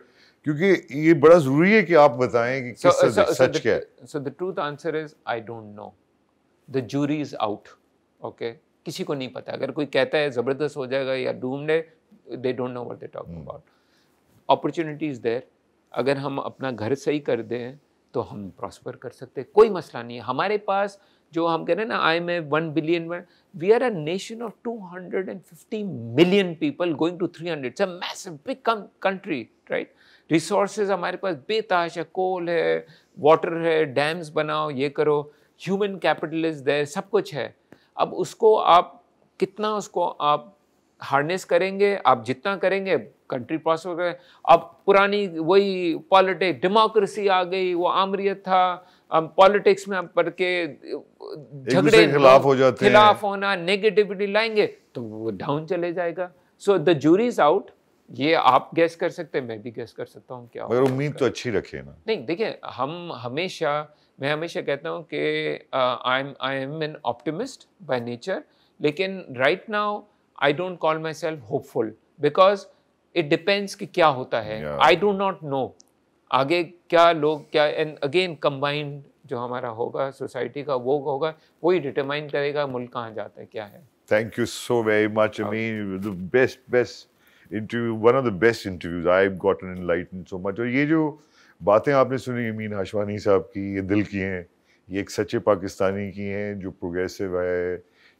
क्योंकि ये बड़ा जरूरी है कि आप बताएं कि किस सच क्या है। So the truth answer is I don't know. The jury is out. Okay? किसी को नहीं पता। अगर कोई कहता है जबरदस्त हो जाएगा या डूम्ड है, they don't know what they're talking about. Opportunity is there. अगर हम अपना घर सही कर दें तो हम प्रॉस्पर कर सकते हैं, कोई मसला नहीं है। हमारे पास जो हम कह रहे हैं ना, आई में 1 बिलियन में, we are a nation of 250 million people going to 300, it's a massive big country, right? Resources हमारे पास बेताश है, कोल है, वाटर है, डैम्स बनाओ, ये करो, ह्यूमन कैपिटल इज देयर, सब कुछ है। अब उसको आप कितना उसको आप हार्नेस करेंगे, आप जितना करेंगे कंट्री प्रॉस्पर करें। अब पुरानी वही पॉलिटिक्स, डेमोक्रेसी आ गई, वो आमरीत था, पॉलिटिक्स में आप पढ़ के झगड़े खिलाफ होना, नेगेटिविटी लाएंगे तो वो डाउन चले जाएगा। So the jury is out. ये आप गेस कर सकते हैं, मैं भी गेस कर सकता हूँ क्या, मगर उम्मीद तो अच्छी रखे ना। नहीं देखिए, मैं हमेशा कहता हूँ कि I am an optimist by nature, लेकिन right now I don't call myself hopeful, because it depends कि क्या होता है। आई डू नॉट नो आगे क्या लोग क्या, एंड अगेन कंबाइंड जो हमारा होगा सोसाइटी का वो होगा, वही डिटरमाइन करेगा मुल्क कहाँ जाता है, क्या है। Thank you so very much Amin, the best interview, one of the best interviews I've gotten enlightened so much। और ये जो बातें आपने सुनी अमीन हाशवानी साहब की, ये दिल की हैं, ये एक सच्चे पाकिस्तानी की हैं जो प्रोग्रेसिव है,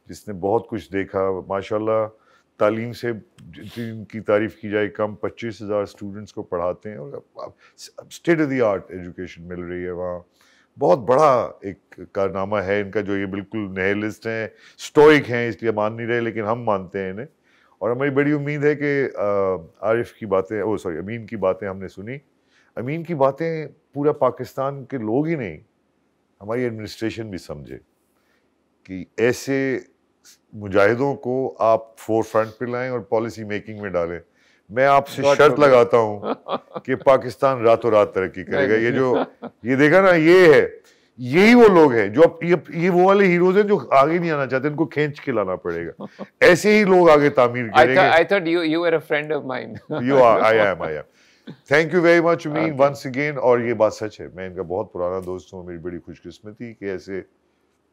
जिसने बहुत कुछ देखा माशाल्लाह। तालीम से जिनकी तारीफ़ की जाए कम, 25,000 स्टूडेंट्स को पढ़ाते हैं और state of the art education मिल रही है वहाँ। बहुत बड़ा एक कारनामा है इनका, जो ये बिल्कुल निहिलिस्ट हैं, स्टोइक हैं, इसलिए मान नहीं रहे, लेकिन हम मानते हैं इन्हें। और हमारी बड़ी उम्मीद है कि आरिफ की बातें, अमीन की बातें हमने सुनी। अमीन की बातें पूरा पाकिस्तान के लोग ही नहीं, हमारी एडमिनिस्ट्रेशन भी समझे कि ऐसे मुजाहिदों को आप फोर फ्रंट पे लाएं और पॉलिसी मेकिंग में डालें। मैं आपसे शर्त लगाता हूं कि पाकिस्तान रातों रात तरक्की करेगा। ये देखा ना, ये है, यही वो लोग हैं जो अब ये वो वाले हीरोज हैं जो आगे नहीं आना चाहते, इनको खींच के लाना पड़ेगा। ऐसे ही लोग आगे तामीर करेंगे। I thought you were a friend of mine. I am. Thank you very much Amin once again। और ये बात सच है, मैं इनका बहुत पुराना दोस्त हूँ, मेरी बड़ी खुशकिस्मती कि ऐसे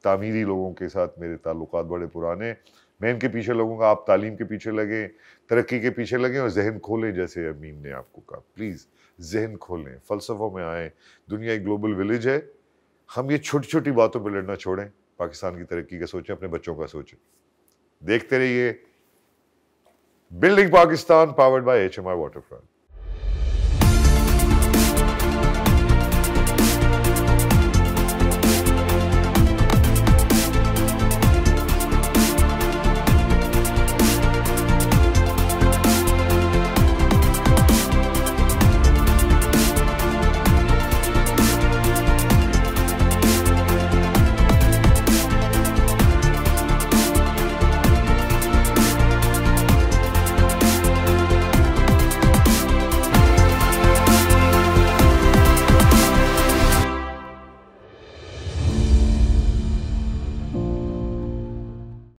तामीरी लोगों के साथ मेरे ताल्लुकात बड़े पुराने। मैं इनके पीछे लगूंगा, आप तालीम के पीछे लगे, तरक्की के पीछे लगे और जहन खोलें, जैसे अमीन ने आपको कहा। प्लीज़ जहन खोलें, फ़लसफ़ों में आएँ। दुनिया एक ग्लोबल विलेज है। हम ये छोटी छोटी बातों पर लड़ना छोड़ें, पाकिस्तान की तरक्की का सोचें, अपने बच्चों का सोचें। देखते रहिए building Pakistan, powered by HMI waterfront.